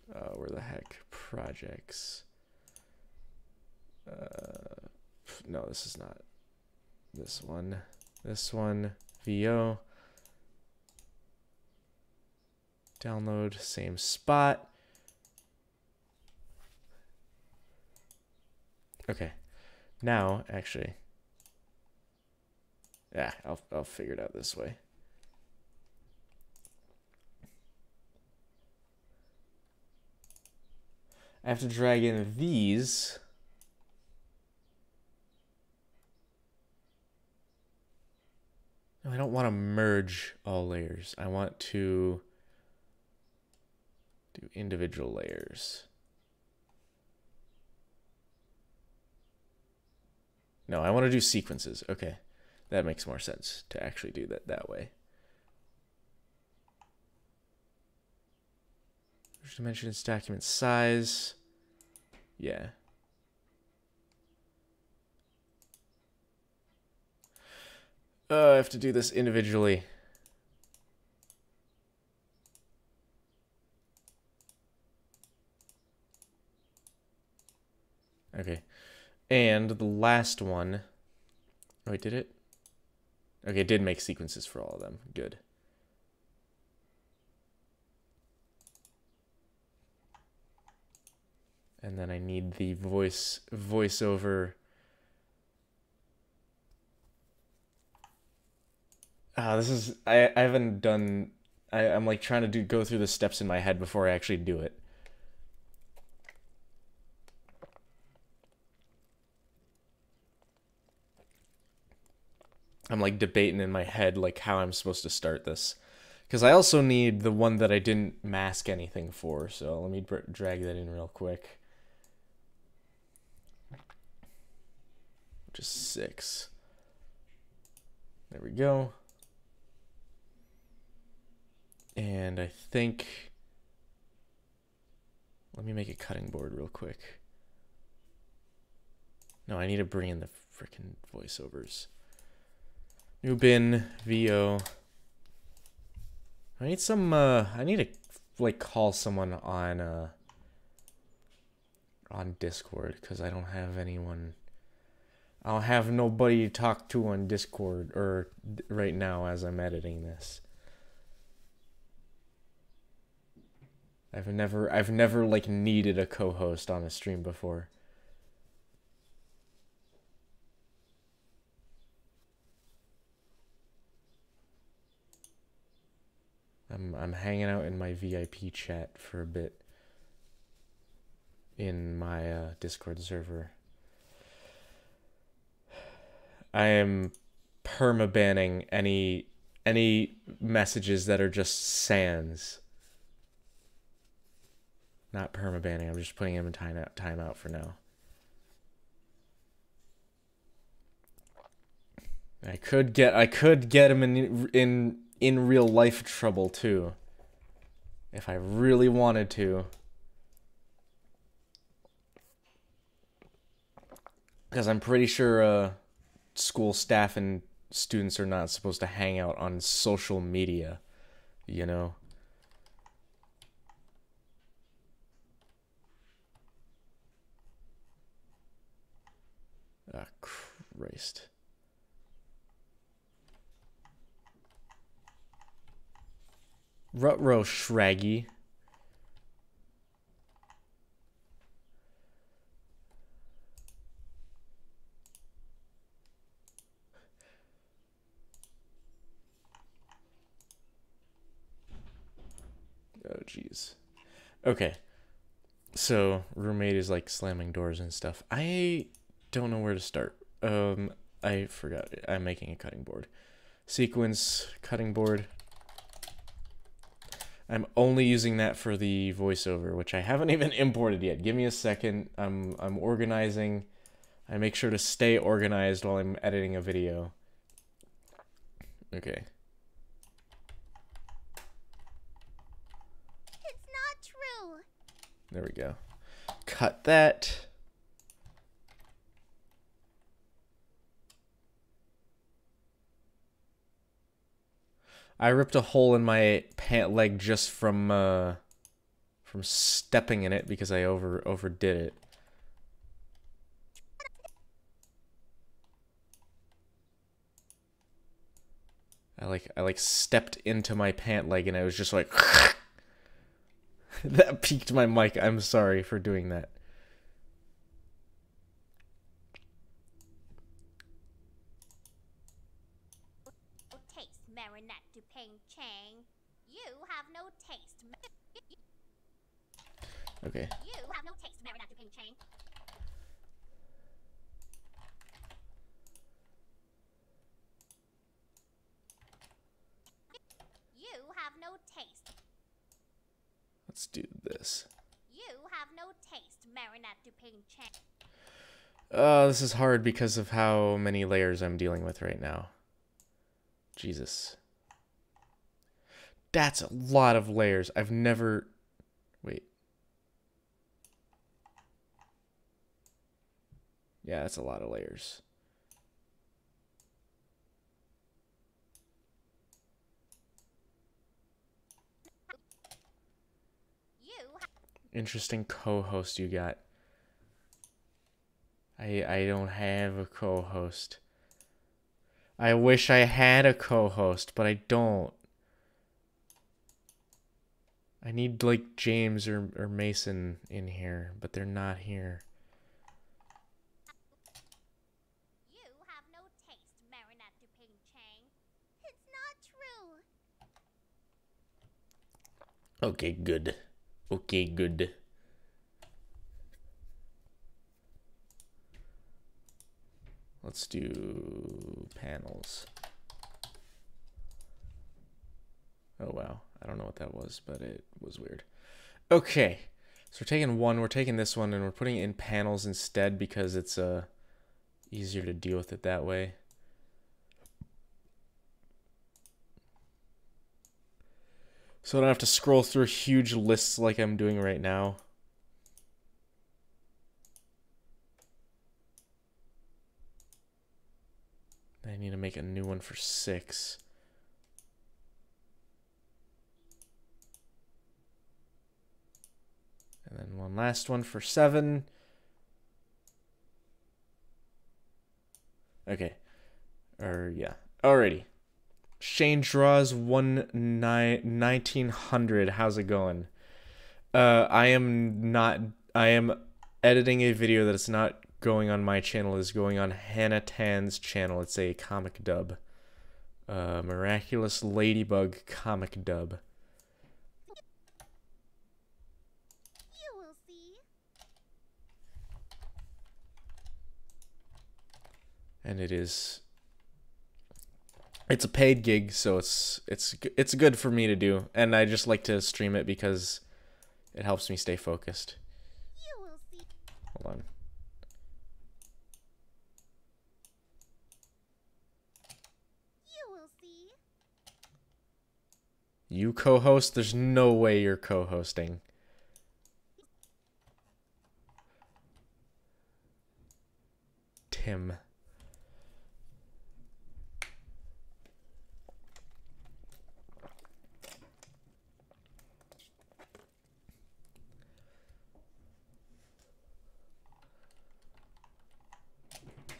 A: Where the heck? Projects. No, this is not. This one. This one. VO. Download. Same spot. Okay. Now, actually. Yeah, I'll figure it out this way. I have to drag in these. No, I don't want to merge all layers. I want to do individual layers. No, I want to do sequences. Okay. That makes more sense to actually do that way. Dimensions, document size. Yeah. I have to do this individually. Okay. And the last one. Oh, I did it? Okay, it did make sequences for all of them. Good. And then I need the voiceover. This is I haven't done. I'm like trying to go through the steps in my head before I actually do it. I'm like debating in my head like how I'm supposed to start this. Because I also need the one that I didn't mask anything for, so let me drag that in real quick. Just 6. There we go. And I think... Let me make a cutting board real quick. No, I need to bring in the freaking voiceovers. New bin, VO. I need some, I need to, like, call someone on Discord, because I don't have anyone, I don't have nobody to talk to on Discord, or right now as I'm editing this. I've never, like, needed a co-host on a stream before. I'm hanging out in my VIP chat for a bit in my Discord server. I am perma-banning any messages that are just sans. Not perma-banning, I'm just putting them in timeout for now. I could get him in real life trouble too, if I really wanted to. Because I'm pretty sure school staff and students are not supposed to hang out on social media, you know? Ah, Christ. Rutrow Shraggy. Oh, jeez. Okay. So, roommate is like slamming doors and stuff. I don't know where to start. I forgot. I'm making a cutting board. Sequence, cutting board. I'm only using that for the voiceover, which I haven't even imported yet. Give me a second. I'm organizing. I make sure to stay organized while I'm editing a video. Okay.
B: It's not true.
A: There we go. Cut that. I ripped a hole in my pant leg just from stepping in it because I overdid it. I like stepped into my pant leg and I was just like that peaked my mic. I'm sorry for doing that.
B: Taste Marinette du Ping Chang. You have no taste.
A: Okay.
B: You have no taste, Marinette du Ping Chang. You have no taste.
A: Let's do this.
B: You have no taste, Marinette du Ping Chang.
A: This is hard because of how many layers I'm dealing with right now. Jesus. That's a lot of layers. I've never... Wait. Yeah, that's a lot of layers. Interesting co-host you got. I don't have a co-host. I wish I had a co-host, but I don't. I need like James or Mason in here, but they're not here.
B: You have no taste, Marinette du Ping Chang. It's not true.
A: Okay, good. Okay, good. Let's do panels. Oh, wow. I don't know what that was, but it was weird. Okay. So we're taking one, we're taking this one, and we're putting it in panels instead because it's easier to deal with it that way. So I don't have to scroll through huge lists like I'm doing right now. I need to make a new one for 6. And then one last one for 7. Okay. Yeah. Alrighty. Shane Draws 1900. How's it going? I am editing a video that is not going on my channel. It's going on Hannah Tan's channel. It's a comic dub. Miraculous Ladybug comic dub.
B: You will see.
A: And it's a paid gig, so it's good for me to do, and I just like to stream it because it helps me stay focused.
B: You will see.
A: Hold on.
B: You will see.
A: You co-host? There's no way you're co-hosting. Tim.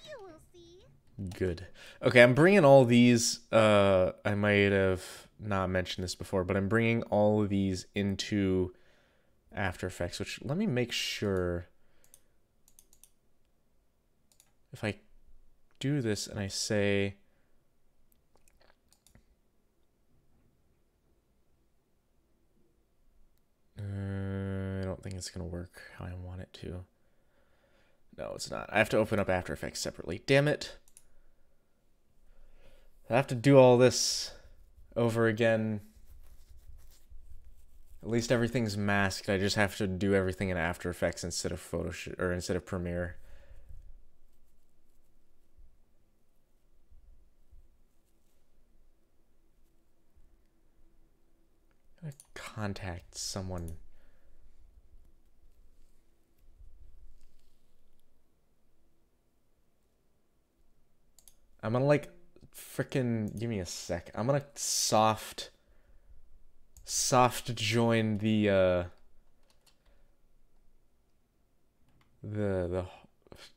B: You will see.
A: Good. Okay, I'm bringing all these, I might have not mentioned this before, but I'm bringing all of these into After Effects, which, let me make sure. If I do this and I say, I don't think it's going to work how I want it to. No, it's not. I have to open up After Effects separately. Damn it. I have to do all this over again. At least everything's masked. I just have to do everything in After Effects instead of Photoshop, or instead of Premiere. I gotta contact someone. I'm gonna like frickin' give me a sec. I'm gonna soft join the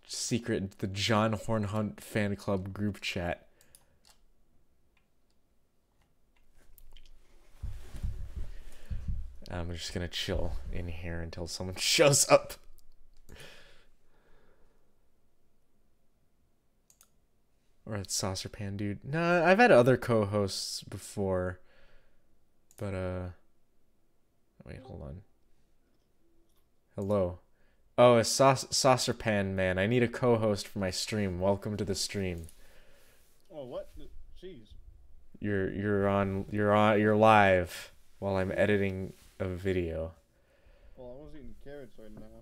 A: secret, the John Hornhunt fan club group chat. I'm just gonna chill in here until someone shows up. Or that Saucer Pan dude. No, I've had other co-hosts before. But, wait, hold on. Hello. Oh, it's Saucer Pan Man. I need a co-host for my stream. Welcome to the stream.
C: Oh, what? Jeez.
A: You're live while I'm editing a video.
C: Well, I was eating carrots right now.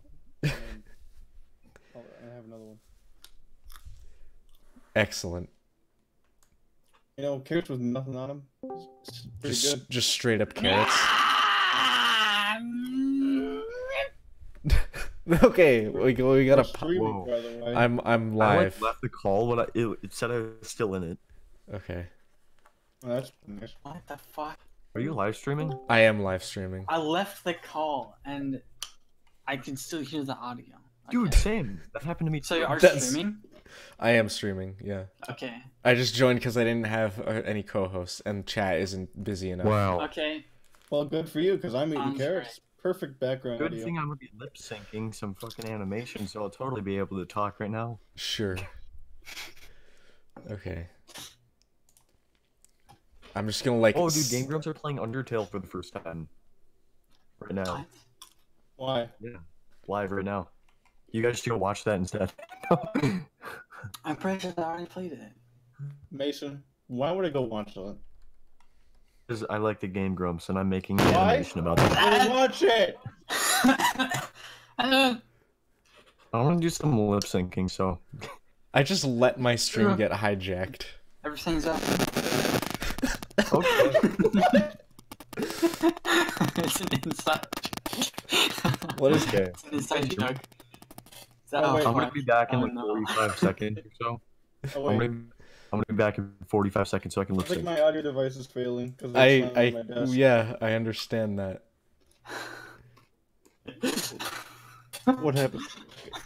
C: I have another one.
A: Excellent.
C: You know, carrots with nothing on them. It's pretty good.
A: Just straight up carrots. Okay, we gotta.
C: Streaming, by the way.
A: I'm
D: I
A: live.
D: left the call, but it said I was still in it.
A: Okay.
C: Oh, that's nice.
E: What the fuck?
D: Are you live streaming?
A: I am live streaming.
E: I left the call and I can still hear the audio.
D: Dude,
E: Okay.
D: same. That happened to me.
E: So you are
A: That's-
E: streaming?
A: I am streaming. Yeah.
E: Okay.
A: I just joined because I didn't have any co-hosts, and chat isn't busy enough.
D: Wow.
E: Okay.
C: Well, good for you, because I'm eating
E: Sounds
C: carrots. Perfect background
D: Good
C: audio.
D: thing I'm gonna be lip syncing some fucking animation, so I'll totally be able to talk right now.
A: Sure. Okay. I'm just gonna like.
D: Oh, dude, Game Grumps are playing Undertale for the first time. Right now.
E: What?
C: Why?
D: Yeah. Live right now. You guys should go watch that instead.
E: I'm pretty sure I already played it.
C: Mason, why would I go watch that?
D: Because I like the Game Grumps, and I'm making an
C: Why?
D: animation about them.
C: I watch it!
D: I want to do some lip syncing, so.
A: I just let my stream get hijacked.
E: Everything's up.
D: Okay.
E: It's an inside.
A: What is
D: Okay.
E: It's an inside
D: Thank you.
E: joke. So,
C: Oh, wait.
D: I'm gonna be back in
E: Oh,
D: like
E: no.
D: 45 seconds or so.
C: Oh,
D: I'm
C: wait.
D: gonna be back in 45 seconds so I can
C: I
D: lip
C: think
D: sync.
C: my audio device is failing, because it's not on my desk.
A: Yeah, I understand that.
C: What happened?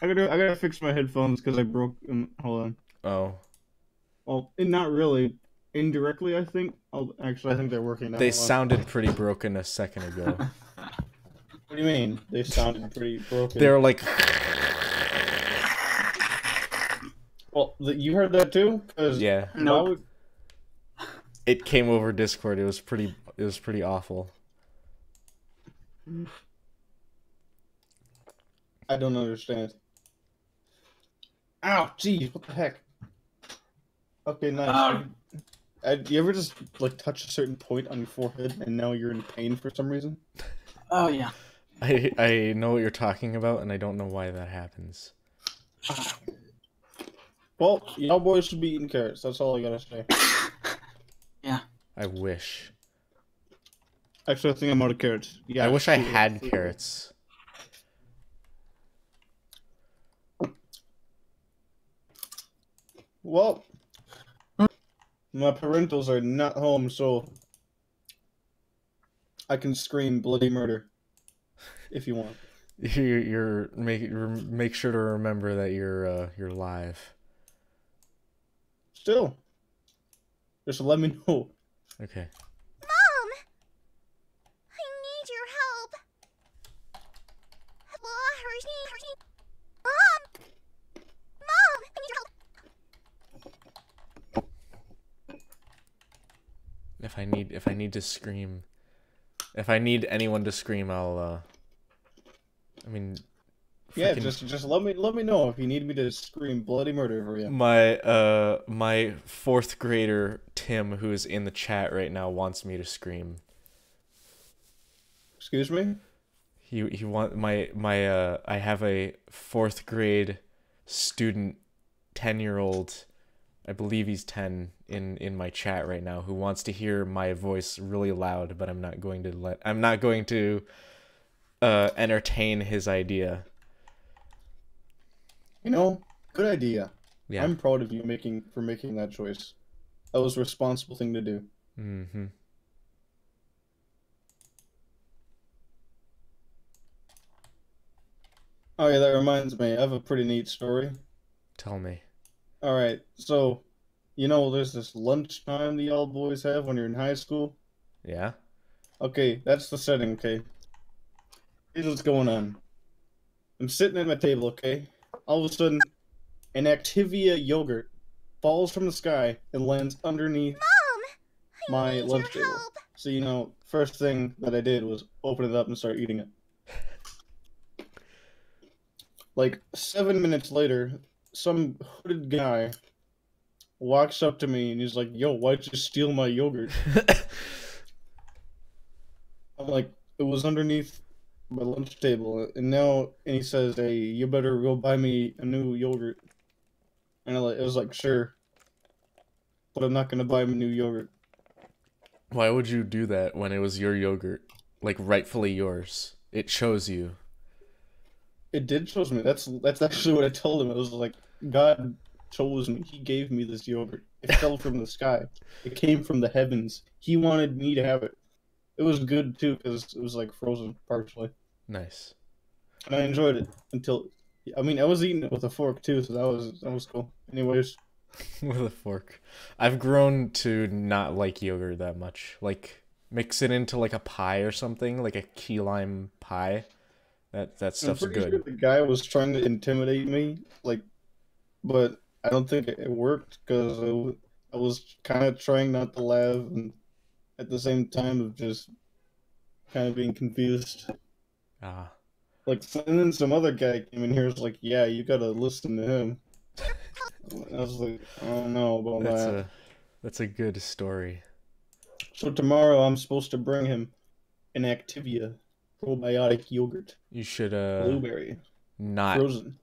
C: I gotta fix my headphones because I broke them. Hold on.
A: Oh,
C: Well, not really. Indirectly, I think. I think they're working now.
A: they
C: Hold on.
A: sounded pretty broken a second ago.
C: What do you mean? They sounded pretty broken.
A: They're like,
C: Well, you heard that too? 'Cause
A: yeah.
C: why
E: Nope.
C: would-
A: It came over Discord. It was pretty awful.
C: I don't understand. Ow, geez, what the heck? Okay, nice. You ever just like touch a certain point on your forehead and now you're in pain for some reason?
E: Oh yeah.
A: I know what you're talking about, and I don't know why that happens.
C: Well, y'all boys should be eating carrots. That's all I gotta say.
A: I wish.
C: Actually, I think I'm out of carrots. Yeah.
A: I wish I
C: shoot.
A: had carrots.
C: Well, my parentals are not home, so I can scream bloody murder if you want.
A: Make sure to remember that you're live.
C: Still, just let me know.
A: Okay.
B: Mom! I need your help. Mom! Mom! I need your help.
A: If I need to scream, if I need anyone to scream, I'll I mean,
C: Yeah,
A: freaking-
C: just let me know if you need me to scream bloody murder for you.
A: my fourth grader Tim, who is in the chat right now, wants me to scream.
C: Excuse me?
A: He want my I have a fourth grade student, 10-year-old, I believe he's 10 in my chat right now, who wants to hear my voice really loud, but I'm not going to entertain his idea.
C: You know, good idea.
A: Yeah.
C: I'm proud of you for making that choice. That was a responsible thing to do.
A: Mm-hmm.
C: Oh yeah, that reminds me. I have a pretty neat story.
A: Tell me.
C: All right, so there's this lunchtime that y'all boys have when you're in high school.
A: Yeah?
C: Okay, that's the setting. Okay, here's what's going on. I'm sitting at my table. Okay, all of a sudden, an Activia yogurt falls from the sky and lands underneath
B: Mom! I
C: my
B: need
C: lunch
B: your
C: table.
B: help.
C: So first thing that I did was open it up and start eating it. Like 7 minutes later, some hooded guy walks up to me and he's like, "Yo, why'd you steal my yogurt?" I'm like, "It was underneath my lunch table," and he says, "Hey, you better go buy me a new yogurt." And it was like, "Sure, but I'm not gonna buy him a new yogurt."
A: Why would you do that when it was your yogurt? Like, rightfully yours. It chose you.
C: It did chose me. That's actually what I told him. It was like, God chose me. He gave me this yogurt. It fell from the sky. It came from the heavens. He wanted me to have it. It was good too because it was like frozen partially,
A: Nice.
C: and I enjoyed it until. I mean, I was eating it with a fork too, so that was cool. Anyways,
A: With a fork. I've grown to not like yogurt that much. Like, mix it into like a pie or something, like a key lime pie. That
C: I'm
A: stuff's
C: pretty
A: good.
C: sure the guy was trying to intimidate me, but I don't think it worked because I was kind of trying not to laugh and at the same time of just kind of being confused.
A: Ah.
C: Like, and then some other guy came in here and was like, "Yeah, you gotta listen to him." I was like, "I don't know about that."
A: That's a good story.
C: So tomorrow I'm supposed to bring him an Activia probiotic yogurt,
A: You should
C: blueberry,
A: not
C: frozen.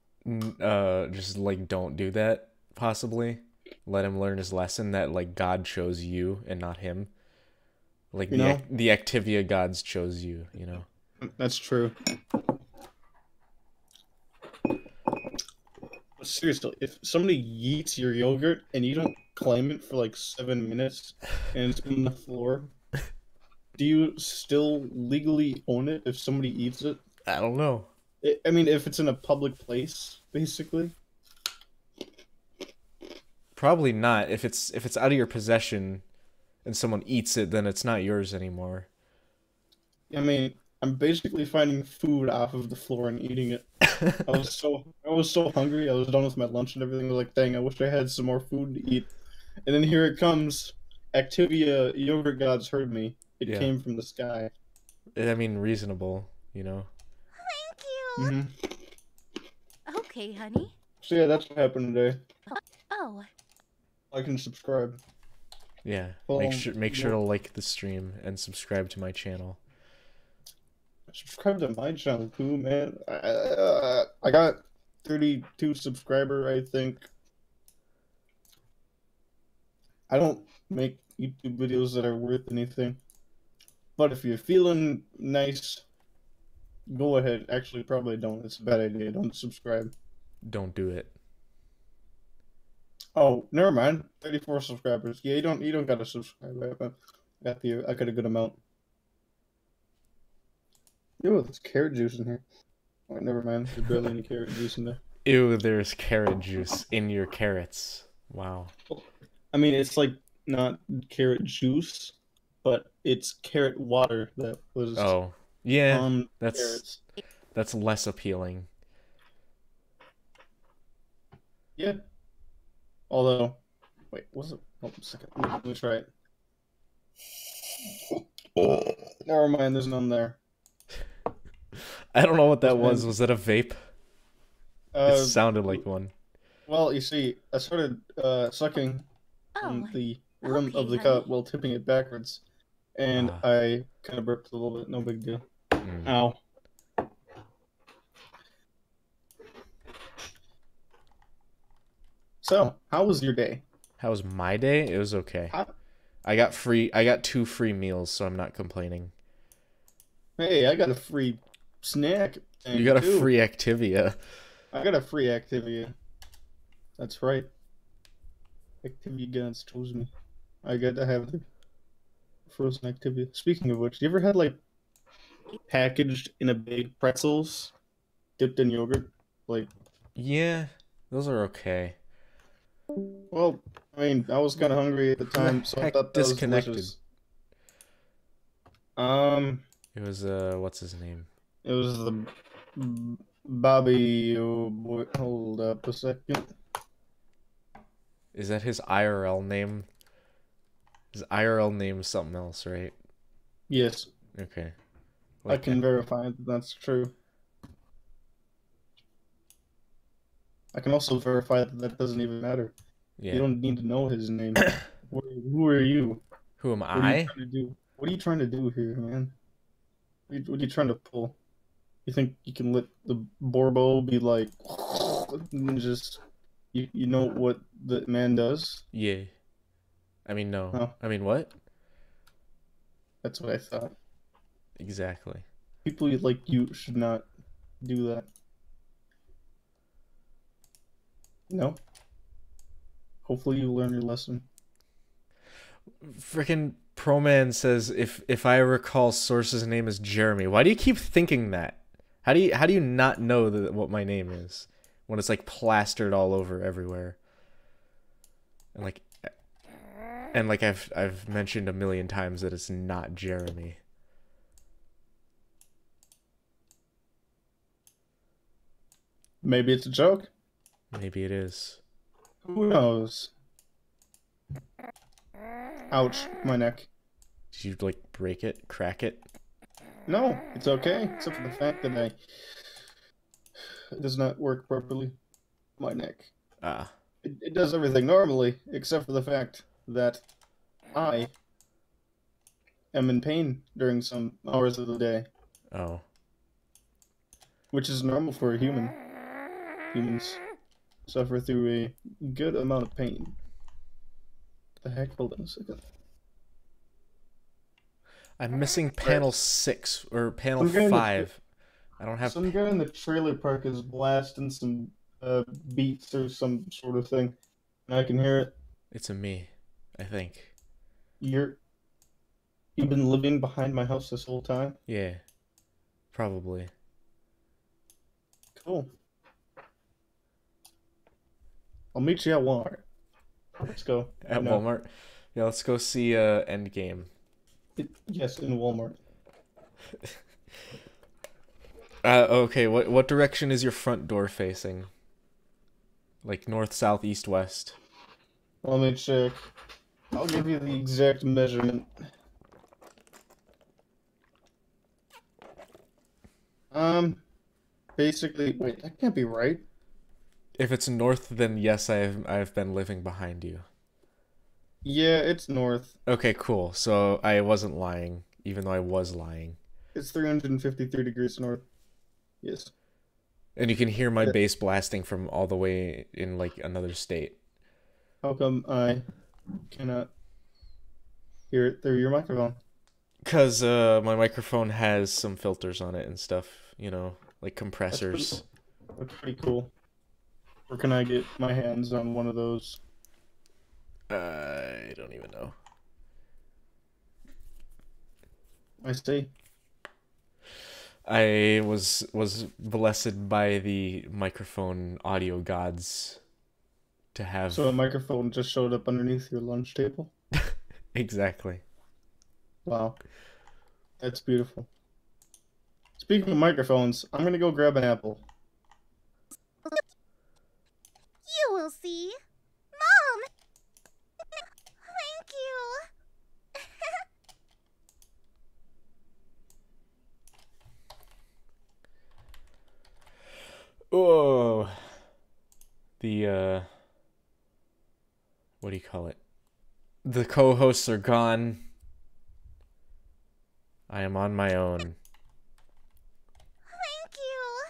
A: just like don't do that, possibly. Let him learn his lesson that like God chose you and not him. Like the Activia gods chose you, you know.
C: That's true. But seriously, if somebody yeets your yogurt and you don't claim it for like 7 minutes and it's on the floor, do you still legally own it if somebody eats it?
A: I don't know.
C: I mean, if it's in a public place, basically.
A: Probably not. If it's out of your possession and someone eats it, then it's not yours anymore.
C: I mean, I'm basically finding food off of the floor and eating it. I was so hungry. I was done with my lunch and everything. I was like, dang, I wish I had some more food to eat. And then here it comes. Activia yogurt gods heard me. It
A: Yeah.
C: came from the sky.
A: I mean, reasonable, you know.
B: Thank you.
C: Hmm
B: Okay, honey.
C: So yeah, that's what happened today.
B: Oh,
C: Like and subscribe.
A: Yeah.
C: Well,
A: Make sure to like the stream and subscribe to my channel.
C: Subscribe to my channel too, man. I got 32 subscriber, I think. I don't make YouTube videos that are worth anything. But if you're feeling nice, go ahead. Actually, probably don't. It's a bad idea. Don't subscribe.
A: Don't do it.
C: Oh, never mind. 34 subscribers. Yeah, you don't gotta subscribe. I got a good amount. Ew, there's carrot juice in here. Oh, never mind. There's barely any carrot juice in there.
A: Ew, there's carrot juice in your carrots. Wow.
C: I mean, it's like not carrot juice, but it's carrot water that was
A: Oh, yeah.
C: on
A: That's
C: carrots.
A: that's less appealing.
C: Yeah. Although, wait, was it? Oh, a second. Let me try it. Never mind, there's none there.
A: I don't know what that
C: What's
A: was.
C: been-
A: Was that a vape? It
C: Uh,
A: sounded like one.
C: well, you see, I started sucking on
B: oh.
C: the rim of the
B: Okay,
C: cup
B: honey.
C: while tipping it backwards, and
A: Ah.
C: I kind of burped a little bit. No big deal.
A: Mm.
C: Ow. So, how was your day?
A: How was my day? It was okay.
C: How-
A: I got 2 free meals, so I'm not complaining.
C: Hey, I got a free snack. thing,
A: You got a
C: too.
A: free Activia.
C: I got a free Activia. That's right. Activia gods chose me. I got to have the frozen Activia. Speaking of which, you ever had like packaged in a bag pretzels dipped in yogurt? Like,
A: Yeah, those are okay.
C: well, I mean, I was kind of hungry at the time, so I
A: Heck,
C: thought that was
A: disconnected.
C: delicious.
A: It was what's his name?
C: It was the Bobby. Oh boy, hold up a second.
A: Is that his IRL name? His IRL name is something else, right?
C: Yes,
A: Okay.
C: I can verify that that's true. I can also verify that that doesn't even matter.
A: Yeah.
C: You don't need to know his name. Who are you?
A: Who am
C: What are you
A: I?
C: trying to do? What are you trying to do here, man? What are you trying to pull? You think you can let the Borbo be like, and just you know what the man does?
A: Yeah. I mean, no.
C: Oh.
A: I mean, what?
C: That's what I thought.
A: Exactly.
C: People like you should not do that. No. Hopefully you learn your lesson.
A: Frickin' Proman says if I recall source's name is Jeremy. Why do you keep thinking that? How do you not know what my name is when it's like plastered all over everywhere? And like I've mentioned a million times that it's not Jeremy.
C: Maybe it's a joke.
A: Maybe it is.
C: Who knows? Ouch, my neck.
A: Did you like break it, crack it?
C: No, it's okay, except for the fact that it does not work properly. My neck.
A: Ah.
C: It does everything normally, except for the fact that I am in pain during some hours of the day,
A: Oh.
C: which is normal for a human. Humans suffer through a good amount of pain. The heck? Hold on a second.
A: I'm missing panel 6 or panel
C: Some guy in the-
A: 5. I don't have
C: Some guy in the trailer park is blasting some beats or some sort of thing, and I can hear it.
A: It's a me, I think.
C: You've been living behind my house this whole time?
A: Yeah. Probably.
C: Cool. I'll meet you at Walmart. Let's go.
A: At
C: No.
A: Walmart. Yeah, let's go see Endgame.
C: Yes, in Walmart.
A: Okay, what direction is your front door facing? Like north, south, east, west.
C: Let me check. I'll give you the exact measurement. Basically, wait, that can't be right.
A: If it's north, then yes, I've been living behind you.
C: Yeah, it's north.
A: Okay, cool. So I wasn't lying, even though I was lying.
C: It's 353 degrees north. Yes.
A: And you can hear my
C: Yeah.
A: bass blasting from all the way in like another state.
C: How come I cannot hear it through your microphone?
A: Cause my microphone has some filters on it and stuff, like
C: That's
A: compressors.
C: pretty cool. Where can I get my hands on one of those?
A: I don't even know.
C: I see.
A: I was blessed by the microphone audio gods to have
C: So a microphone just showed up underneath your lunch table?
A: exactly.
C: Wow. That's beautiful. Speaking of microphones, I'm gonna go grab an apple.
B: You will see. Mom! Thank you.
A: Oh, the what do you call it? The co-hosts are gone. I am on my own.
B: Thank you.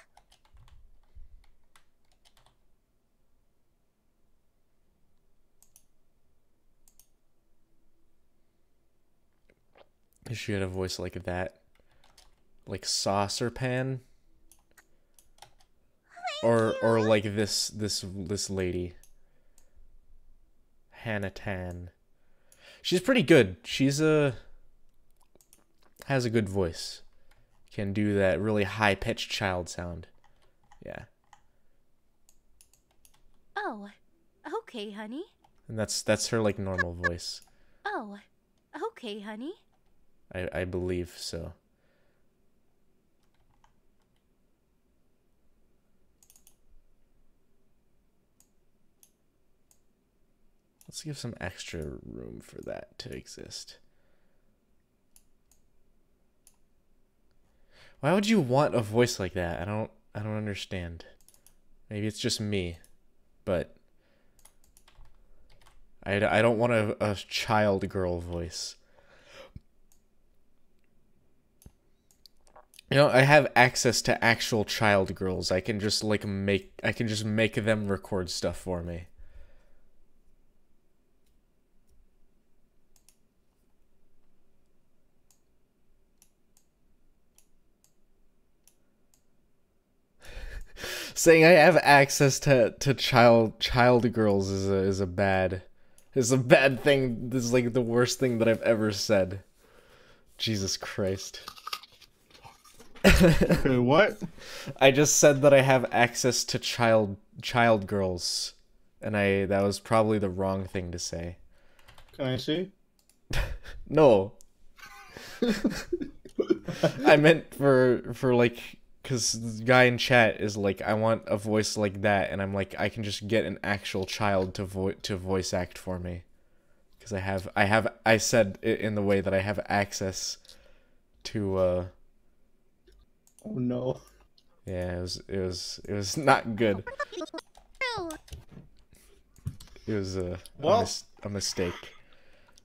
A: If she had a voice like that, like Saucer Pan, or like this lady, Hannah Tan. She's pretty good. She's has a good voice. Can do that really high pitched child sound. Yeah,
B: Oh, okay, honey.
A: and that's her like normal voice.
B: Oh, okay, honey.
A: I believe so. Let's give some extra room for that to exist. Why would you want a voice like that? I don't understand. Maybe it's just me, but I don't want a child girl voice. I have access to actual child girls. I can just make them record stuff for me. Saying I have access to child girls is a bad thing. This is like the worst thing that I've ever said. Jesus Christ.
C: Okay, what?
A: I just said that I have access to child girls, and that was probably the wrong thing to say.
C: Can I see?
A: No. I meant for like, because the guy in chat is like, I want a voice like that, and I'm like, I can just get an actual child to voice act for me, because I said it in the way that I have access to
C: Oh no.
A: yeah, it was not good.
B: True.
A: It was
C: Well-
A: a mistake.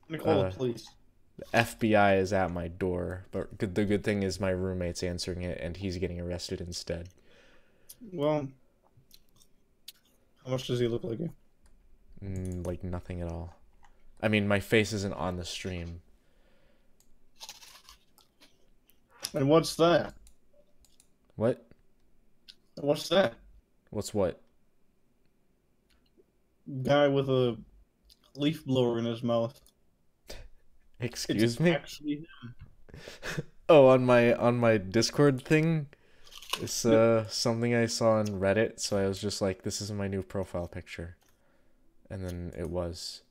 C: I'm gonna call the police.
A: The FBI is at my door, but the good thing is my roommate's answering it, and he's getting arrested instead.
C: Well, how much does he look like you?
A: Like nothing at all. I mean, my face isn't on the stream.
C: And what's that?
A: What?
C: What's that?
A: What's what?
C: Guy with a leaf blower in his mouth.
A: Excuse
C: It's
A: me?
C: actually him.
A: Oh, on my Discord thing? It's something I saw on Reddit, so I was just like, this is my new profile picture. And then it was.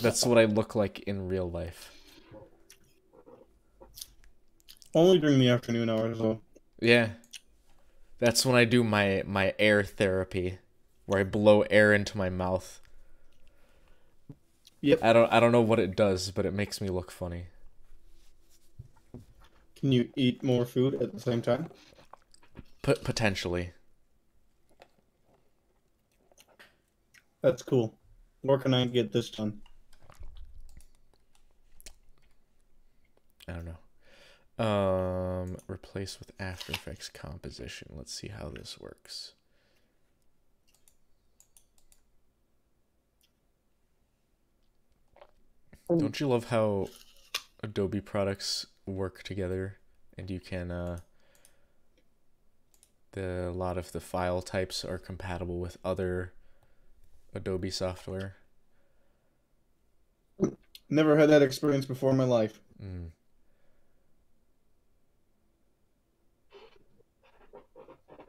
A: That's what I look like in real life.
C: Only during the afternoon hours, though.
A: Yeah. That's when I do my air therapy, where I blow air into my mouth.
C: Yep.
A: I don't know what it does, but it makes me look funny.
C: Can you eat more food at the same time?
A: Potentially.
C: That's cool. Where can I get this done?
A: I don't know. Replace with After Effects composition. Let's see how this works. Don't you love how Adobe products work together, and you can a lot of the file types are compatible with other Adobe software?
C: Never had that experience before in my life.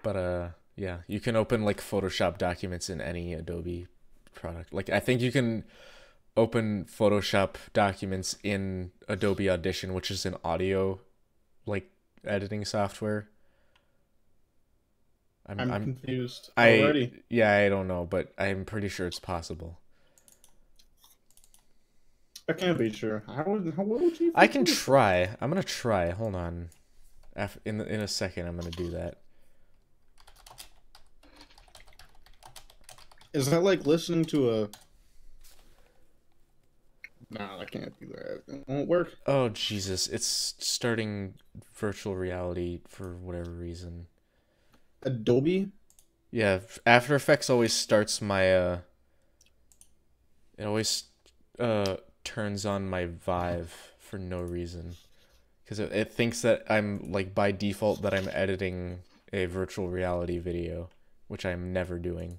A: But yeah, you can open like Photoshop documents in any Adobe product. Like I think you can open Photoshop documents in Adobe Audition, which is an audio like editing software.
C: I'm confused already.
A: Yeah, I don't know, but I'm pretty sure it's possible.
C: I can't be sure. How would you?
A: I can try. I'm gonna try. Hold on. In a second, I'm gonna do that.
C: Is that like listening to a? No, I can't do that. It won't work.
A: Oh Jesus! It's starting virtual reality for whatever reason.
C: Adobe?
A: Yeah, After Effects always starts my it always turns on my Vive for no reason. Because it thinks that I'm like by default that I'm editing a virtual reality video, which I'm never doing.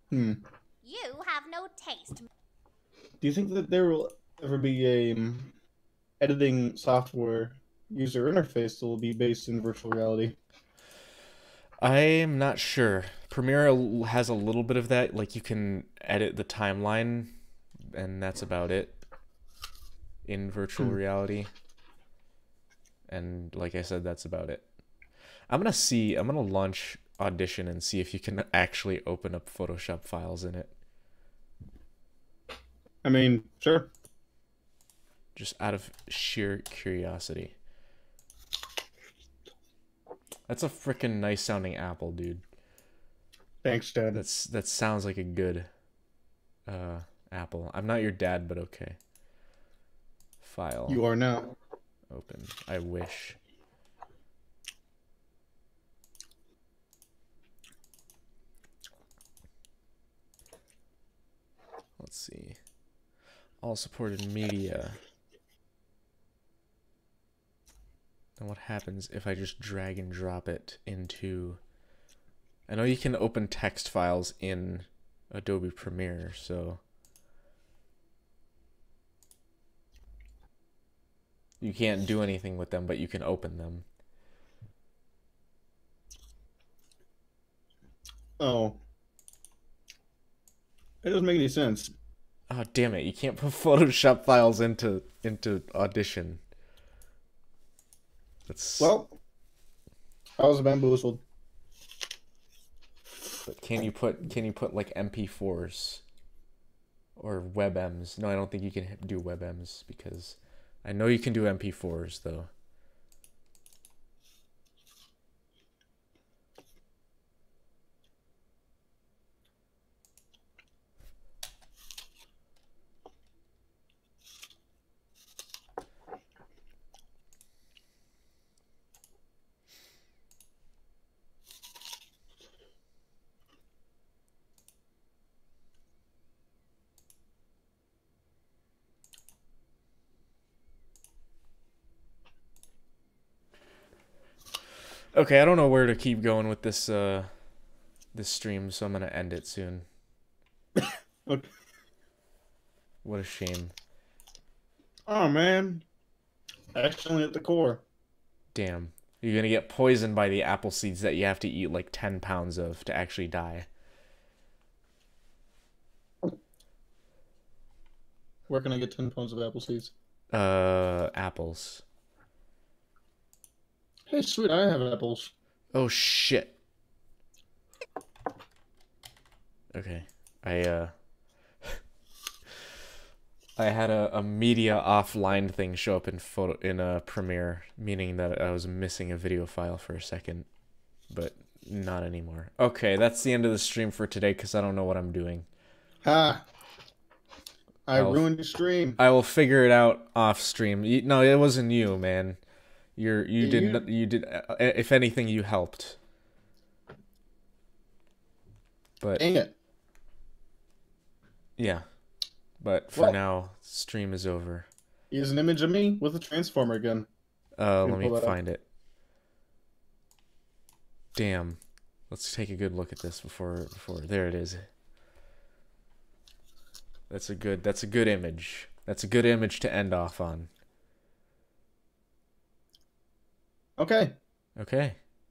C: Hmm.
B: You have no taste.
C: Do you think that there will ever be a editing software user interface that will be based in virtual reality?
A: I'm not sure. Premiere has a little bit of that, like you can edit the timeline, and that's about it in virtual reality. And like I said, that's about it. I'm gonna launch Audition and see if you can actually open up Photoshop files in it.
C: I mean, sure.
A: Just out of sheer curiosity. That's a freaking nice sounding apple, dude.
C: Thanks, Dad.
A: That sounds like a good apple. I'm not your dad, but okay. File.
C: You are now.
A: Open. I wish. Let's see. All supported media. And what happens if I just drag and drop it into... I know you can open text files in Adobe Premiere, so... You can't do anything with them, but you can open them.
C: Oh. It doesn't make any sense.
A: Oh, damn it. You can't put Photoshop files into Audition. That's...
C: Well, I was bamboozled.
A: But can you put like MP4s or WebMs? No, I don't think you can do WebMs because I know you can do MP4s though. Okay, I don't know where to keep going with this this stream, so I'm gonna end it soon.
C: Okay.
A: What a shame.
C: Oh man, accidentally at the core.
A: Damn. You're gonna get poisoned by the apple seeds that you have to eat like 10 pounds of to actually die.
C: Where can I get 10 pounds of apple seeds?
A: Apples.
C: Hey, sweet, I have apples.
A: Oh shit. Okay. I had a media offline thing show up in a Premiere, meaning that I was missing a video file for a second, but not anymore. Okay, that's the end of the stream for today because I don't know what I'm doing.
C: Ha! I
A: I'll-
C: ruined your stream.
A: I will figure it out off stream. No, it wasn't you, man. You
C: Yeah,
A: did. If anything, you helped. But
C: Dang it.
A: yeah. But for
C: What?
A: now, stream is over.
C: Here's an image of me with a transformer gun.
A: Let
C: pull
A: me
C: that up.
A: find it. Damn. Let's take a good look at this before there it is. That's a good image. That's a good image to end off on.
C: Okay.
A: Okay.